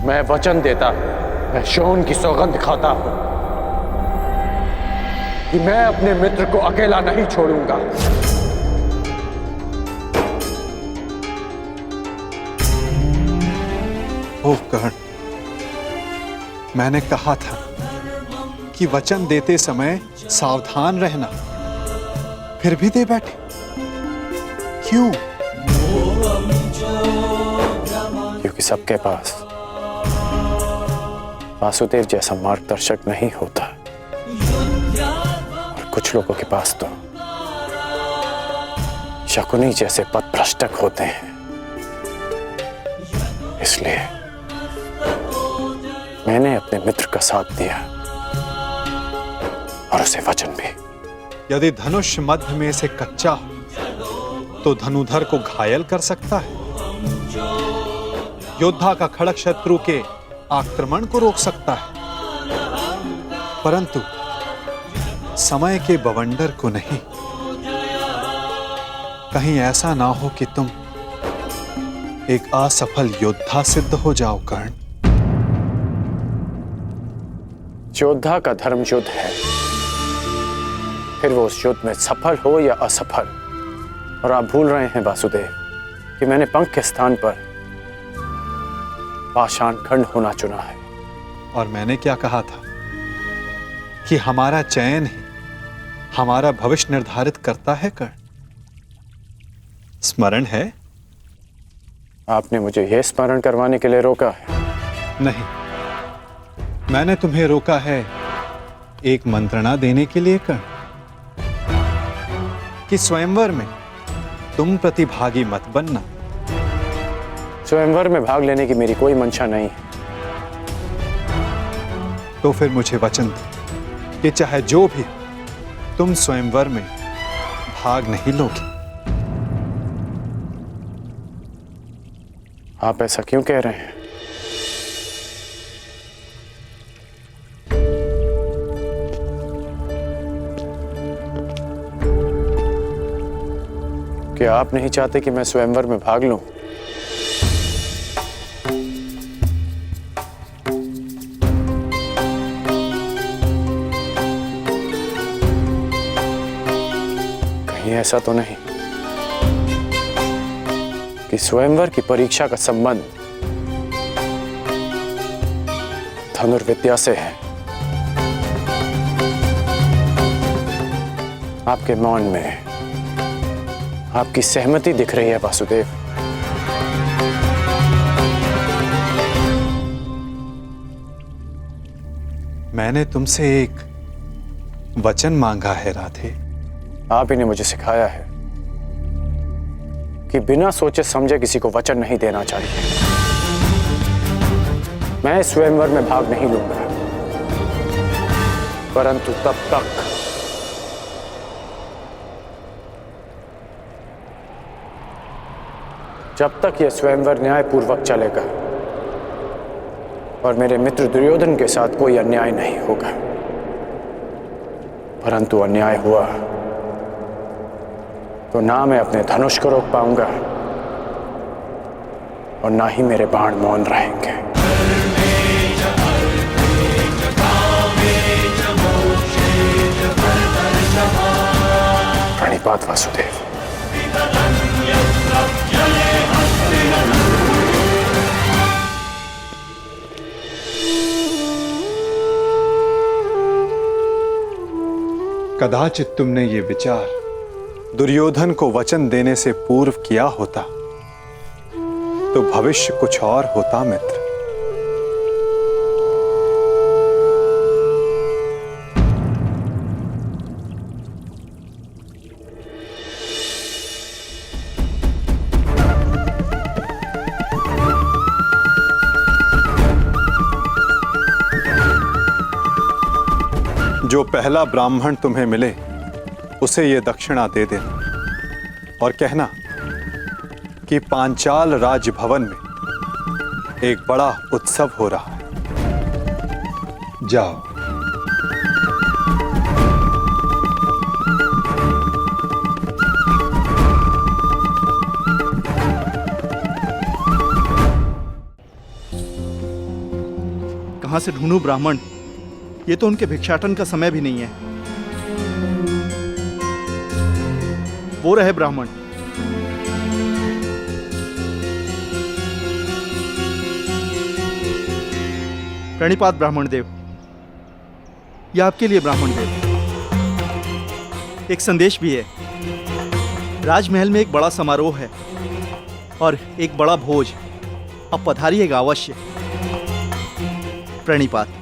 G: मैं वचन देता हूं, मैं शोन की सौगंध खाता हूं कि मैं अपने मित्र को अकेला नहीं छोड़ूंगा।
A: ओह कर्ण, मैंने कहा था कि वचन देते समय सावधान रहना, फिर भी दे बैठे क्यों?
G: क्योंकि सबके पास वासुदेव जैसा मार्गदर्शक नहीं होता, और कुछ लोगों के पास तो शकुनी जैसे पथभ्रष्टक होते हैं। इसलिए मैंने अपने मित्र का साथ दिया और उसे वचन भी।
A: यदि धनुष मध्य में से कच्चा हो तो धनुधर को घायल कर सकता है। योद्धा का खड़ग शत्रु के आक्रमण को रोक सकता है, परंतु समय के बवंडर को नहीं। कहीं ऐसा ना हो कि तुम एक असफल योद्धा सिद्ध हो जाओ कर्ण।
G: योद्धा का धर्म युद्ध है, फिर वो उस युद्ध में सफल हो या असफल। और आप भूल रहे हैं वासुदेव कि मैंने पंख के स्थान पर पाषाण खंड होना चुना है।
A: और मैंने क्या कहा था कि हमारा चयन ही हमारा भविष्य निर्धारित करता है कर्ण। स्मरण है?
G: आपने मुझे यह स्मरण करवाने के लिए रोका है?
A: नहीं, मैंने तुम्हें रोका है एक मंत्रणा देने के लिए कर्ण, कि स्वयंवर में तुम प्रतिभागी मत बनना।
G: स्वयंवर में भाग लेने की मेरी कोई मंशा नहीं है।
A: तो फिर मुझे वचन दो कि चाहे जो भी तुम स्वयंवर में भाग नहीं लोगे।
G: आप ऐसा क्यों कह रहे हैं? क्या आप नहीं चाहते कि मैं स्वयंवर में भाग लूं? कहीं ऐसा तो नहीं कि स्वयंवर की परीक्षा का संबंध धनुर्विद्या से है? आपके मौन में आपकी सहमति दिख रही है वासुदेव।
A: मैंने तुमसे एक वचन मांगा है राधे।
G: आप ही ने मुझे सिखाया है कि बिना सोचे समझे किसी को वचन नहीं देना चाहिए। मैं स्वयंवर में भाग नहीं लूंगा, परंतु तब तक जब तक यह स्वयंवर न्यायपूर्वक चलेगा और मेरे मित्र दुर्योधन के साथ कोई अन्याय नहीं होगा। परंतु अन्याय हुआ तो ना मैं अपने धनुष को रोक पाऊंगा और ना ही मेरे बाण मौन रहेंगे। प्रणिपात वासुदेव।
A: कदाचित तुमने ये विचार दुर्योधन को वचन देने से पूर्व किया होता तो भविष्य कुछ और होता मित्र। जो पहला ब्राह्मण तुम्हें मिले उसे ये दक्षिणा दे देना और कहना कि पांचाल राजभवन में एक बड़ा उत्सव हो रहा है। जाओ।
C: कहां से ढूंढूं ब्राह्मण? ये तो उनके भिक्षाटन का समय भी नहीं है। वो रहे ब्राह्मण। प्रणिपात ब्राह्मण देव। यह आपके लिए ब्राह्मण देव। एक संदेश भी है। राजमहल में एक बड़ा समारोह है और एक बड़ा भोज। अब पधारिएगा अवश्य। प्रणिपात।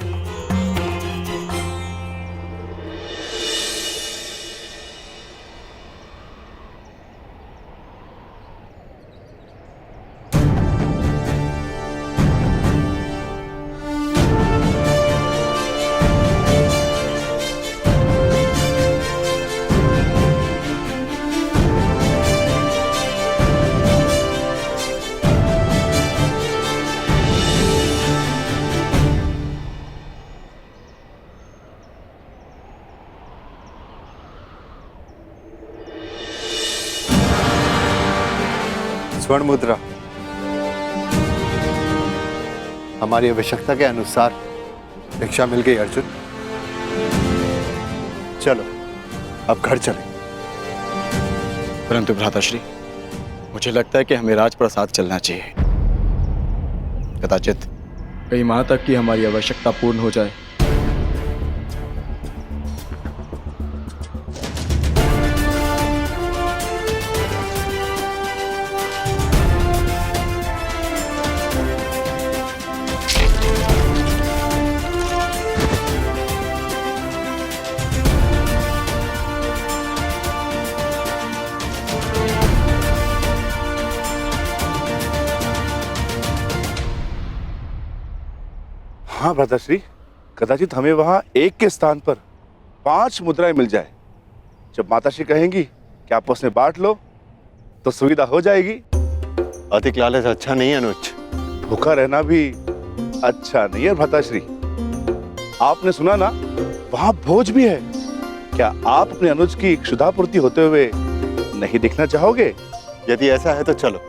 A: स्वर्ण मुद्रा हमारी आवश्यकता के अनुसार भिक्षा मिल गई अर्जुन। चलो अब घर चलें।
G: परंतु भ्राताश्री, मुझे लगता है कि हमें राजप्रसाद चलना चाहिए। कदाचित कहीं वहां तक कि हमारी आवश्यकता पूर्ण हो जाए।
B: हाँ भ्राताश्री, कदाचित हमें वहां एक के स्थान पर 5 मुद्राएं मिल जाए। जब माताश्री कहेंगी कि आपस में बांट लो तो सुविधा हो जाएगी।
A: अधिक लालच अच्छा नहीं है अनुज।
B: भूखा रहना भी अच्छा नहीं है भ्राताश्री। आपने सुना ना, वहां भोज भी है। क्या आप अपने अनुज की क्षुधापूर्ति होते हुए नहीं देखना चाहोगे?
A: यदि ऐसा है तो चलो।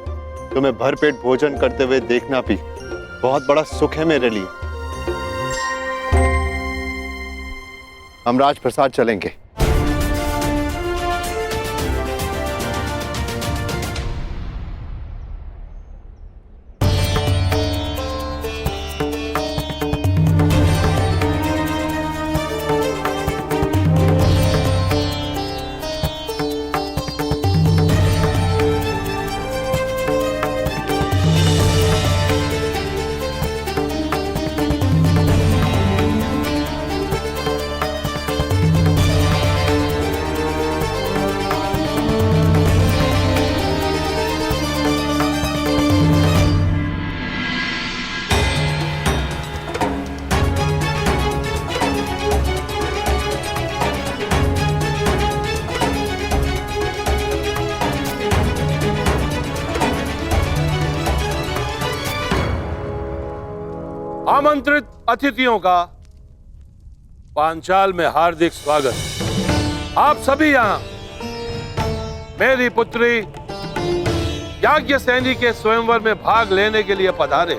A: तुम्हें भरपेट भोजन करते हुए देखना भी बहुत बड़ा सुख है मेरे लिए। हम राजप्रसाद चलेंगे।
B: आमंत्रित अतिथियों का पांचाल में हार्दिक स्वागत। आप सभी यहाँ मेरी पुत्री याज्ञसेनी के स्वयंवर में भाग लेने के लिए पधारे।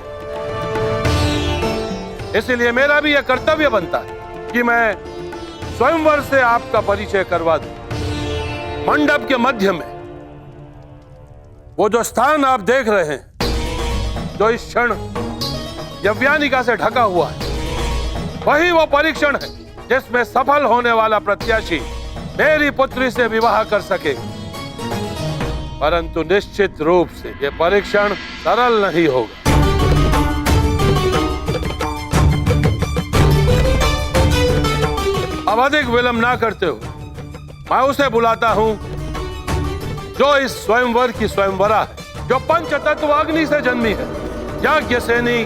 B: इसलिए मेरा भी यह कर्तव्य बनता है कि मैं स्वयंवर से आपका परिचय करवा दूं। मंडप के मध्य में वो जो स्थान आप देख रहे हैं, जो इस क्षण यव्यानिका से ढका हुआ है, वही वो परीक्षण है जिसमें सफल होने वाला प्रत्याशी मेरी पुत्री से विवाह कर सके। परंतु निश्चित रूप से यह परीक्षण सरल नहीं होगा। अब अधिक विलंब ना करते हुए मैं उसे बुलाता हूं जो इस स्वयंवर की स्वयंवरा है, जो पंचतत्व अग्नि से जन्मी है, याज्ञसेनी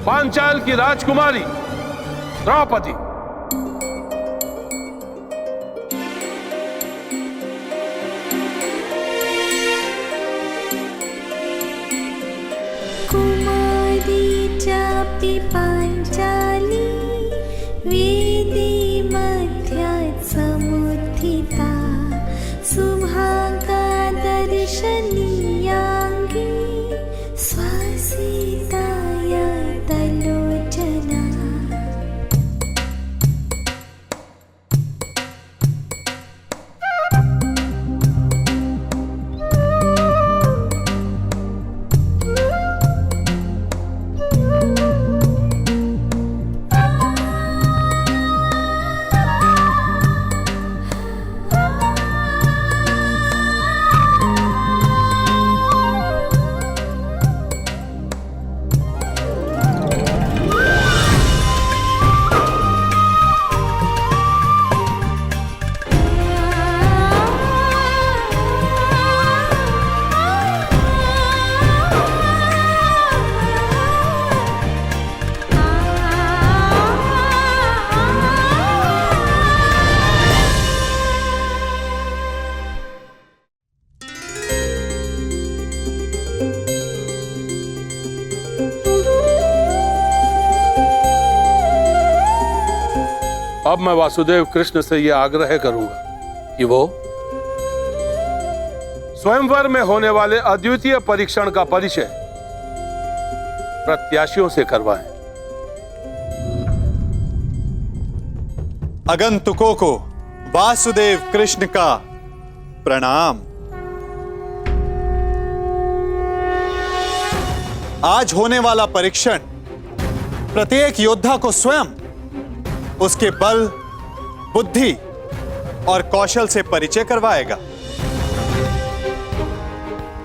B: पांचाल की राजकुमारी द्रौपदी।
M: नाट्ये पाञ्चाली वेदे मध्यात् समुत्थिता सुभागा दर्शनीयाङ्गी स्वसीताय तलोचना।
B: अब मैं वासुदेव कृष्ण से यह आग्रह करूंगा कि वो स्वयंवर में होने वाले अद्वितीय परीक्षण का परिचय प्रत्याशियों से करवाएं।
A: आगंतुकों को वासुदेव कृष्ण का प्रणाम। आज होने वाला परीक्षण प्रत्येक योद्धा को स्वयं उसके बल, बुद्धि और कौशल से परिचय करवाएगा।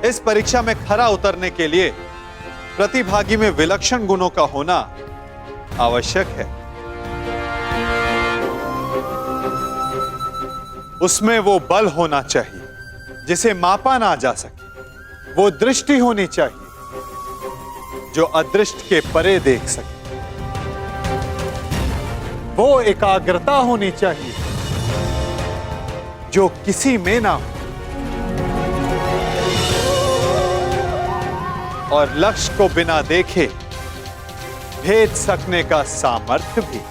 A: इस परीक्षा में खरा उतरने के लिए प्रतिभागी में विलक्षण गुणों का होना आवश्यक है। उसमें वो बल होना चाहिए जिसे मापा ना जा सके, वो दृष्टि होनी चाहिए जो अदृष्ट के परे देख सके, वो एकाग्रता होनी चाहिए जो किसी में ना हो, और लक्ष्य को बिना देखे भेद सकने का सामर्थ्य भी।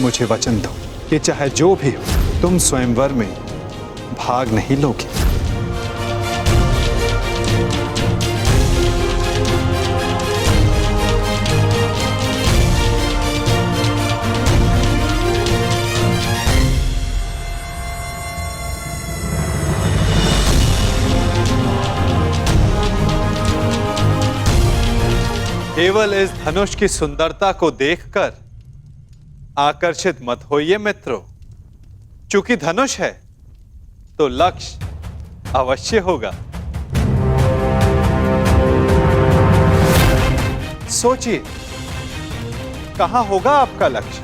A: मुझे वचन दो कि चाहे जो भी हो, तुम स्वयंवर में भाग नहीं लोगे। केवल इस धनुष की सुंदरता को देखकर आकर्षित मत होइए मित्रों, चूंकि धनुष है तो लक्ष्य अवश्य होगा। सोचिए, कहां होगा आपका लक्ष्य?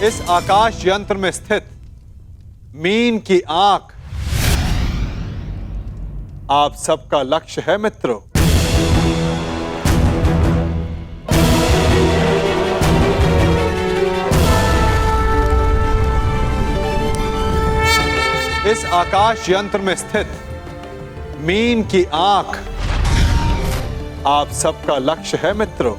A: इस आकाश यंत्र में स्थित मीन की आंख आप सबका लक्ष्य है मित्रों। इस आकाश यंत्र में स्थित मीन की आंख आप सबका लक्ष्य है मित्रों।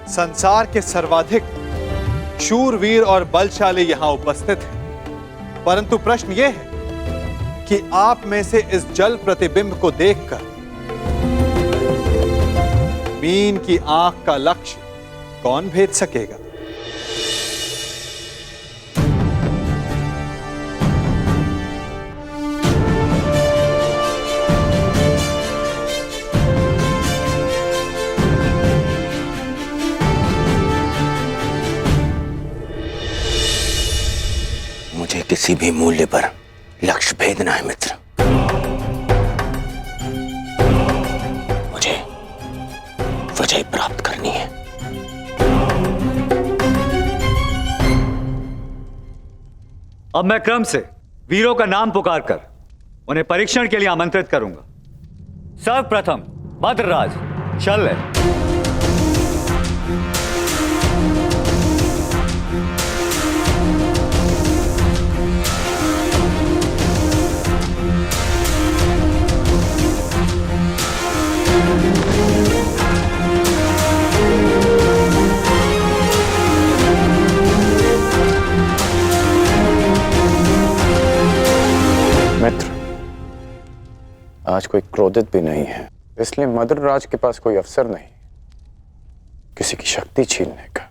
A: संसार के सर्वाधिक शूरवीर और बलशाली यहां उपस्थित हैं, परंतु प्रश्न यह है कि आप में से इस जल प्रतिबिंब को देखकर मीन की आंख का लक्ष्य कौन भेद सकेगा?
I: मुझे किसी भी मूल्य पर लक्ष्य भेदना है मित्र। मुझे विजय प्राप्त करनी है।
N: अब मैं क्रम से वीरों का नाम पुकार कर उन्हें परीक्षण के लिए आमंत्रित करूंगा। सर्वप्रथम भद्रराज शल्य,
G: मित्र, आज कोई क्रोधित भी नहीं है, इसलिए मद्रराज के पास कोई अवसर नहीं किसी की शक्ति छीनने का।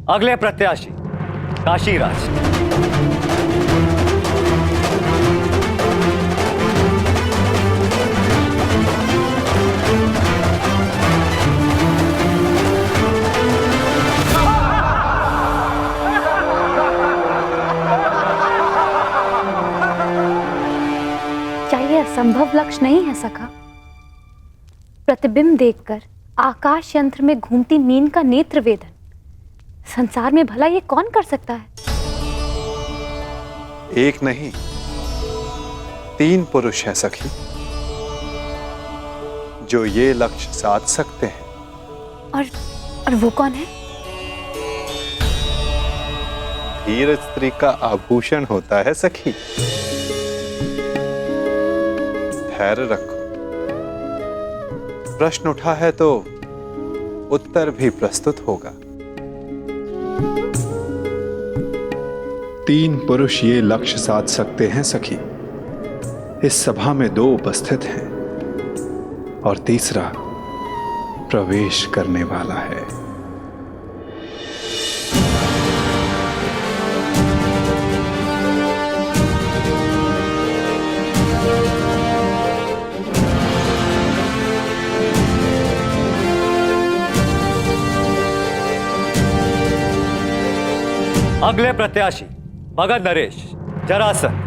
N: अगले प्रत्याशी काशीराज।
K: क्या यह असंभव लक्ष्य नहीं है सखा? प्रतिबिंब देखकर आकाश यंत्र में घूमती मीन का नेत्र वेदन संसार में भला ये कौन कर सकता है?
A: एक नहीं 3 पुरुष हैं सखी, जो ये लक्ष्य साध सकते हैं।
K: और वो कौन है?
A: धीर स्त्री का आभूषण होता है सखी। धैर्य रखो, प्रश्न उठा है तो उत्तर भी प्रस्तुत होगा। 3 पुरुष ये लक्ष्य साध सकते हैं सखी। इस सभा में 2 उपस्थित हैं और तीसरा प्रवेश करने वाला है।
N: अगले प्रत्याशी भगत नरेश जरासंध।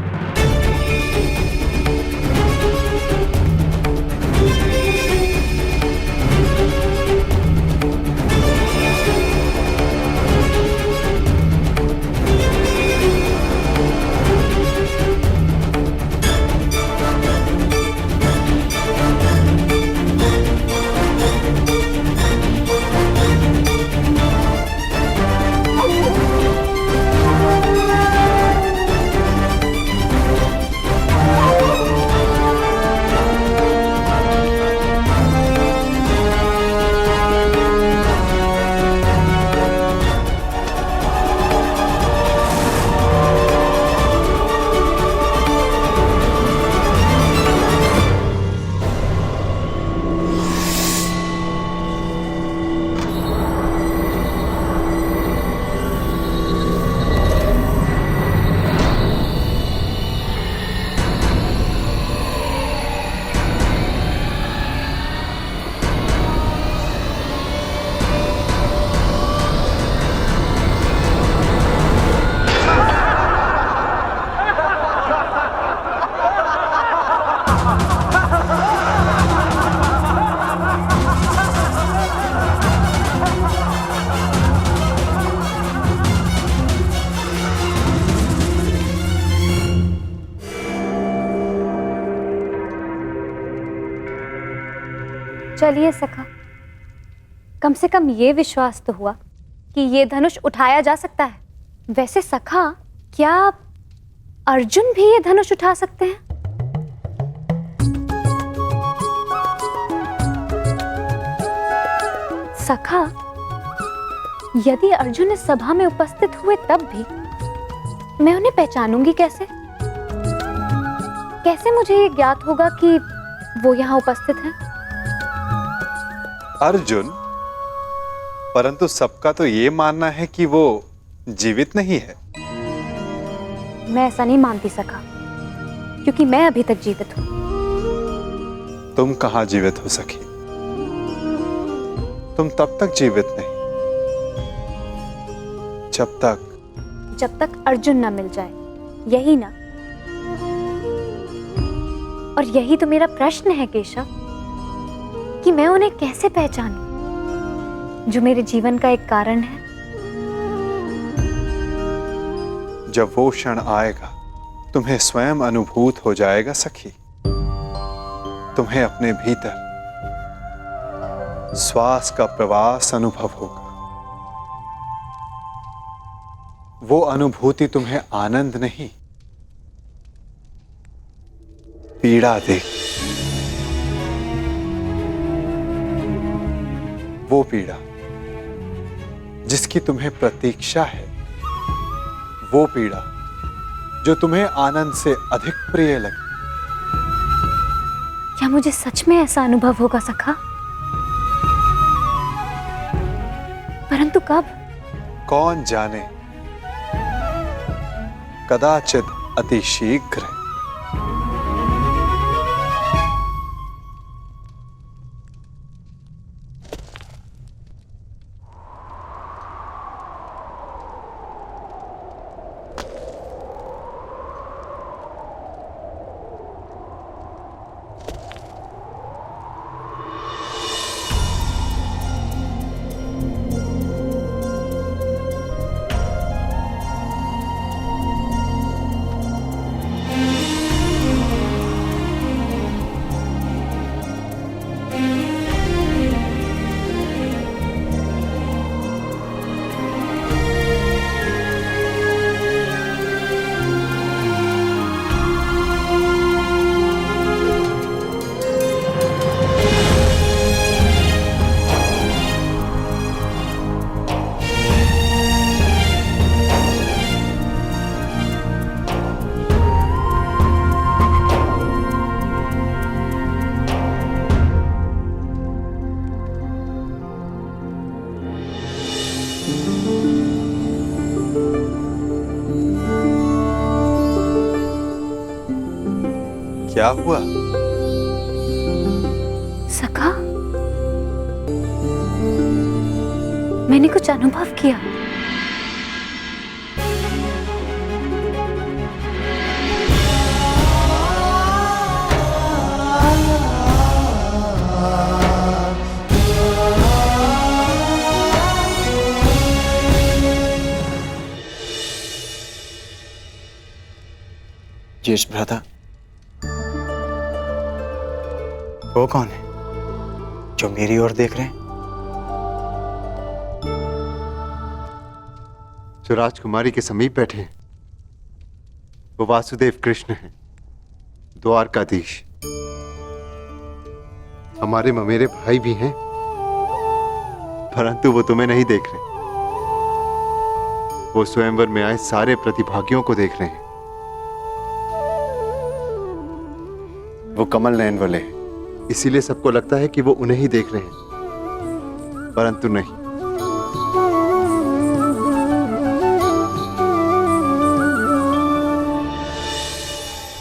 K: चलिए सखा, कम से कम ये विश्वास तो हुआ कि ये धनुष उठाया जा सकता है। वैसे सखा, क्या अर्जुन भी ये धनुष उठा सकते हैं? सखा, यदि अर्जुन इस सभा में उपस्थित हुए तब भी मैं उन्हें पहचानूंगी कैसे? कैसे मुझे ये ज्ञात होगा कि वो यहाँ उपस्थित हैं?
A: अर्जुन, परंतु सबका तो ये मानना है कि वो जीवित नहीं है।
K: मैं ऐसा नहीं मानती सखा, क्योंकि मैं अभी तक जीवित हूं।
A: तुम कहां जीवित हो सखी? तुम तब तक जीवित नहीं जब तक
K: अर्जुन ना मिल जाए, यही ना? और यही तो मेरा प्रश्न है केशव, कि मैं उन्हें कैसे पहचानूं जो मेरे जीवन का एक कारण है।
A: जब वो क्षण आएगा तुम्हें स्वयं अनुभूत हो जाएगा सखी। तुम्हें अपने भीतर श्वास का प्रवास अनुभव होगा। वो अनुभूति तुम्हें आनंद नहीं, पीड़ा देगी। वो पीड़ा जिसकी तुम्हें प्रतीक्षा है, वो पीड़ा जो तुम्हें आनंद से अधिक प्रिय लगे।
K: क्या मुझे सच में ऐसा अनुभव होगा सखा? परंतु कब?
A: कौन जाने, कदाचित अति शीघ्र। क्या हुआ?
K: सखा, मैंने कुछ अनुभव किया।
I: यश भ्राता, वो कौन है जो मेरी ओर देख रहे हैं?
O: जो राजकुमारी के समीप बैठे हैं वो वासुदेव कृष्ण हैं, द्वारकाधीश। हमारे ममेरे भाई भी हैं, परंतु वो तुम्हें नहीं देख रहे। वो स्वयंवर में आए सारे प्रतिभागियों को देख रहे हैं। वो कमल नयन वाले हैं, इसीलिए सबको लगता है कि वो उन्हें ही देख रहे हैं, परंतु नहीं।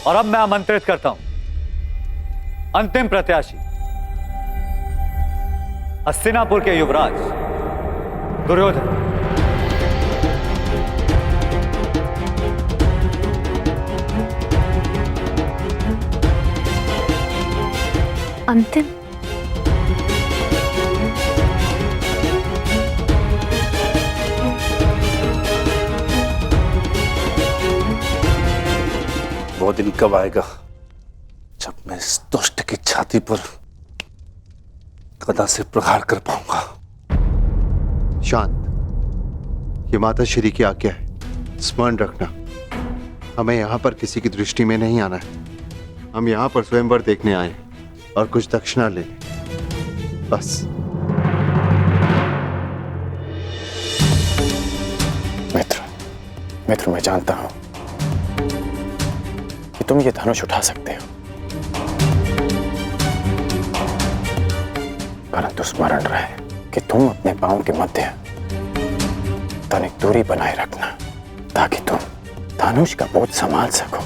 N: और अब मैं आमंत्रित करता हूं अंतिम प्रत्याशी, हस्तिनापुर के युवराज दुर्योधन।
K: अंतिम?
B: वो दिन कब आएगा जब मैं इस दुष्ट की छाती पर गदा से प्रहार कर पाऊंगा।
O: शांत, ये माता श्री की आज्ञा है, स्मरण रखना। हमें यहाँ पर किसी की दृष्टि में नहीं आना है। हम यहाँ पर स्वयंवर देखने आए हैं और कुछ दक्षिणा लेने, बस।
G: मित्र, मैं जानता हूं कि तुम ये धनुष उठा सकते हो, परंतु स्मरण रहे कि तुम अपने पांव के मध्य तनिक दूरी बनाए रखना, ताकि तुम धनुष का बोझ संभाल सको।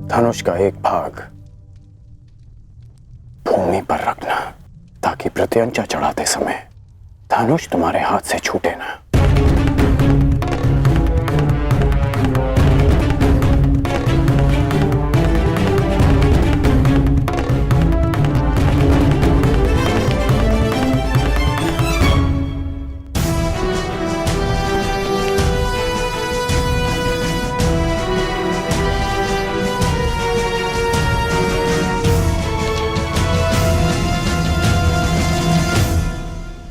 G: धनुष का एक भाग भूमि पर रखना, ताकि प्रत्यंचा चढ़ाते समय धनुष तुम्हारे हाथ से छूटे ना।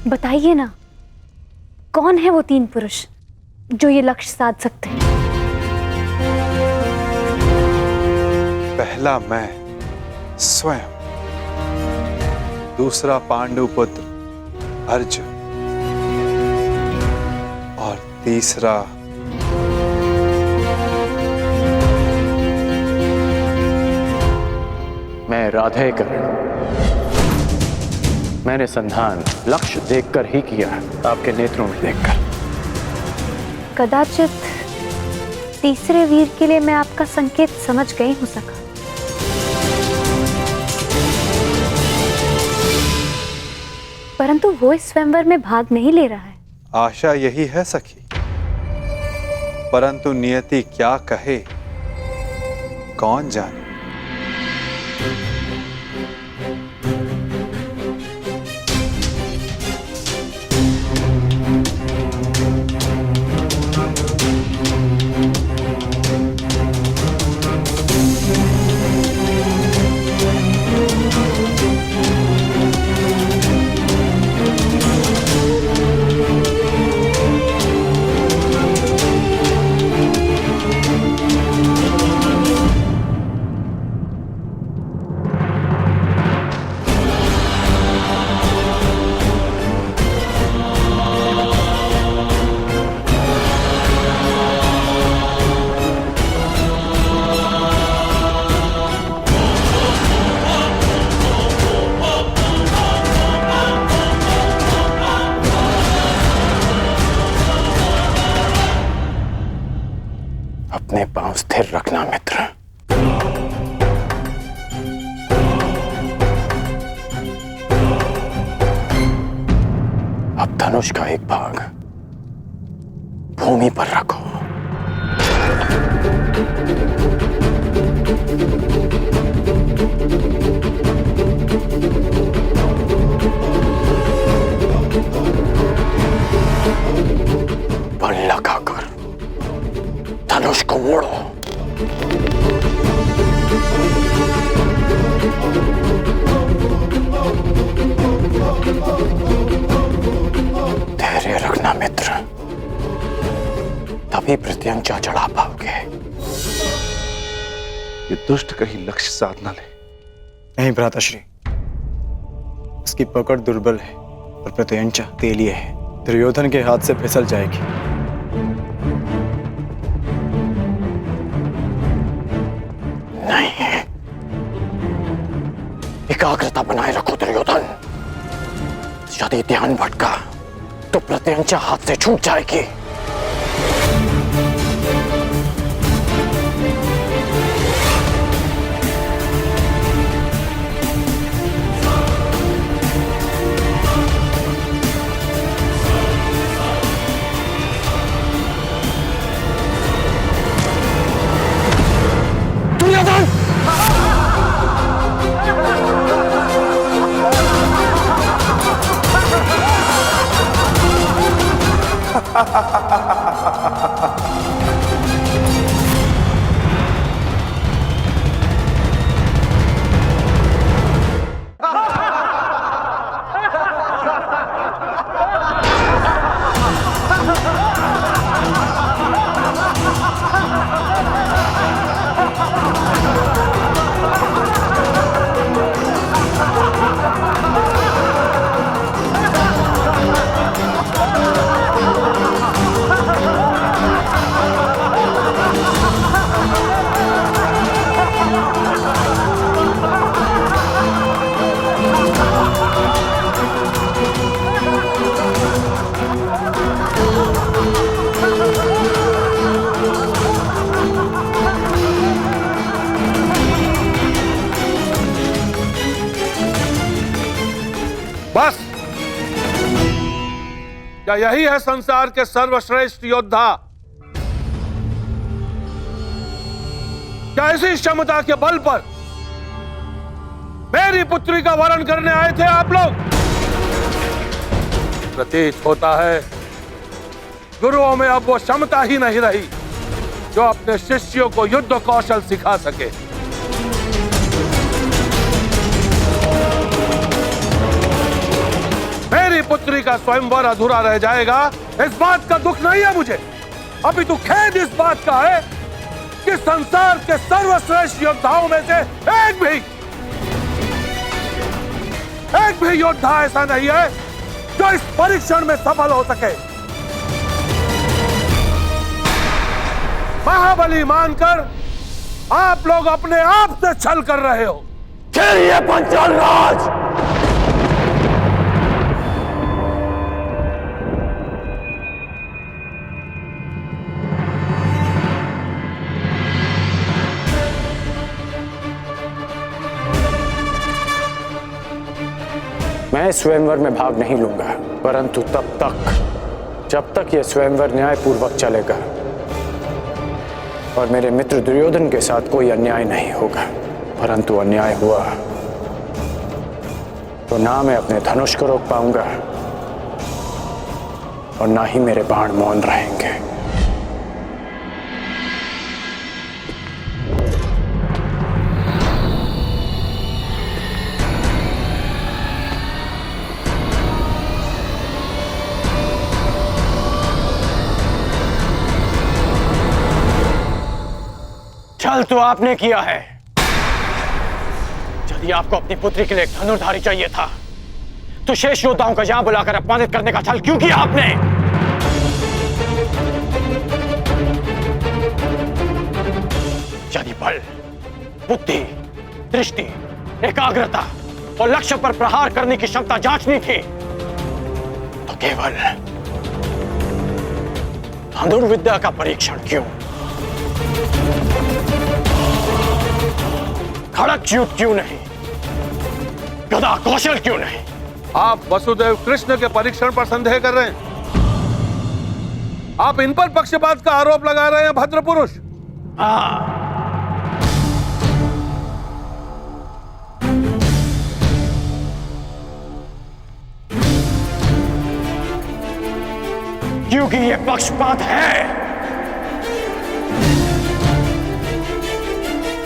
K: बताइए ना, कौन है वो 3 पुरुष जो ये लक्ष्य साध सकते हैं?
A: पहला मैं स्वयं, दूसरा पांडु पुत्र अर्जुन और तीसरा
G: मैं राधेकरण। मैंने संधान लक्ष्य देखकर ही किया, आपके नेत्रों में देखकर।
K: कदाचित तीसरे वीर के लिए मैं आपका संकेत समझ गई हो सका। परंतु वो इस स्वयंवर में भाग नहीं ले रहा है।
A: आशा यही है सखी, परंतु नियति क्या कहे कौन जाने।
G: अपने पांव स्थिर रखना मित्र। अब धनुष का एक भाग भूमि पर रखो। बल लगाकर धनुष को मोड़ो। धैर्य रखना मित्र, तभी प्रत्यंचा चढ़ा पाओगे।
O: ये दुष्ट कहीं लक्ष्य साध न ले।
I: नहीं भ्राताश्री, उसकी पकड़ दुर्बल है और प्रत्यंचा तेलिए है, दुर्योधन के हाथ से फिसल जाएगी।
G: नहीं, एकाग्रता बनाए रखो दुर्योधन। यदि ध्यान भटका तो प्रत्यंचा हाथ से छूट जाएगी।
B: बस क्या यही है संसार के सर्वश्रेष्ठ योद्धा? क्या इसी क्षमता के बल पर मेरी पुत्री का वरण करने आए थे आप लोग? प्रतीत होता है गुरुओं में अब वो क्षमता ही नहीं रही जो अपने शिष्यों को युद्ध कौशल सिखा सके। मेरी पुत्री का स्वयंवर अधूरा रह जाएगा, इस बात का दुख नहीं है मुझे, अभी तो खेद इस बात का है कि संसार के सर्वश्रेष्ठ योद्धाओं में से एक भी योद्धा ऐसा नहीं है जो इस परीक्षण में सफल हो सके। महाबली मानकर आप लोग अपने आप से छल कर रहे हो।
I: खेलिए पांचाल राज।
G: मैं स्वयंवर में भाग नहीं लूंगा, परंतु तब तक जब तक यह स्वयंवर न्यायपूर्वक चलेगा और मेरे मित्र दुर्योधन के साथ कोई अन्याय नहीं होगा। परंतु अन्याय हुआ तो ना मैं अपने धनुष को रोक पाऊंगा और ना ही मेरे बाण मौन रहेंगे। छल तो आपने किया है। यदि आपको अपनी पुत्री के लिए एक धनुर्धारी चाहिए था तो शेष योद्धाओं को यहां बुलाकर अपमानित करने का छल क्यों किया आपने? यदि बल, बुद्धि, दृष्टि, एकाग्रता और लक्ष्य पर प्रहार करने की क्षमता जांचनी थी तो केवल धनुर्विद्या का परीक्षण क्यों? खड़क युद्ध क्यों नहीं? गदा कौशल क्यों नहीं?
B: आप वसुदेव कृष्ण के परीक्षण पर संदेह कर रहे हैं? आप इन पर पक्षपात का आरोप लगा रहे हैं भद्र पुरुष।
G: क्योंकि यह पक्षपात है।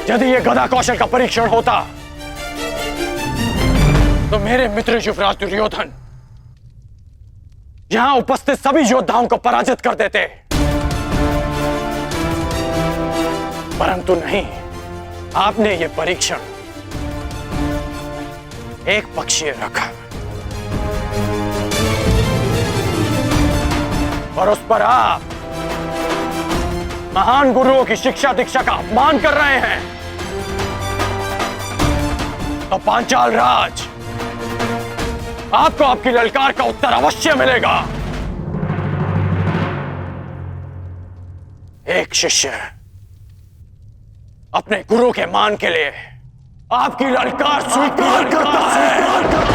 G: यदि यह गदा कौशल का परीक्षण होता तो मेरे मित्र युवराज दुर्योधन यहां उपस्थित सभी योद्धाओं को पराजित कर देते, परंतु नहीं, आपने यह परीक्षण एक पक्षीय रखा और उस पर आप महान गुरुओं की शिक्षा दीक्षा का अपमान कर रहे हैं। तो पांचाल राज, आपको आपकी ललकार का उत्तर अवश्य मिलेगा। एक शिष्य अपने गुरु के मान के लिए आपकी ललकार स्वीकार करता है।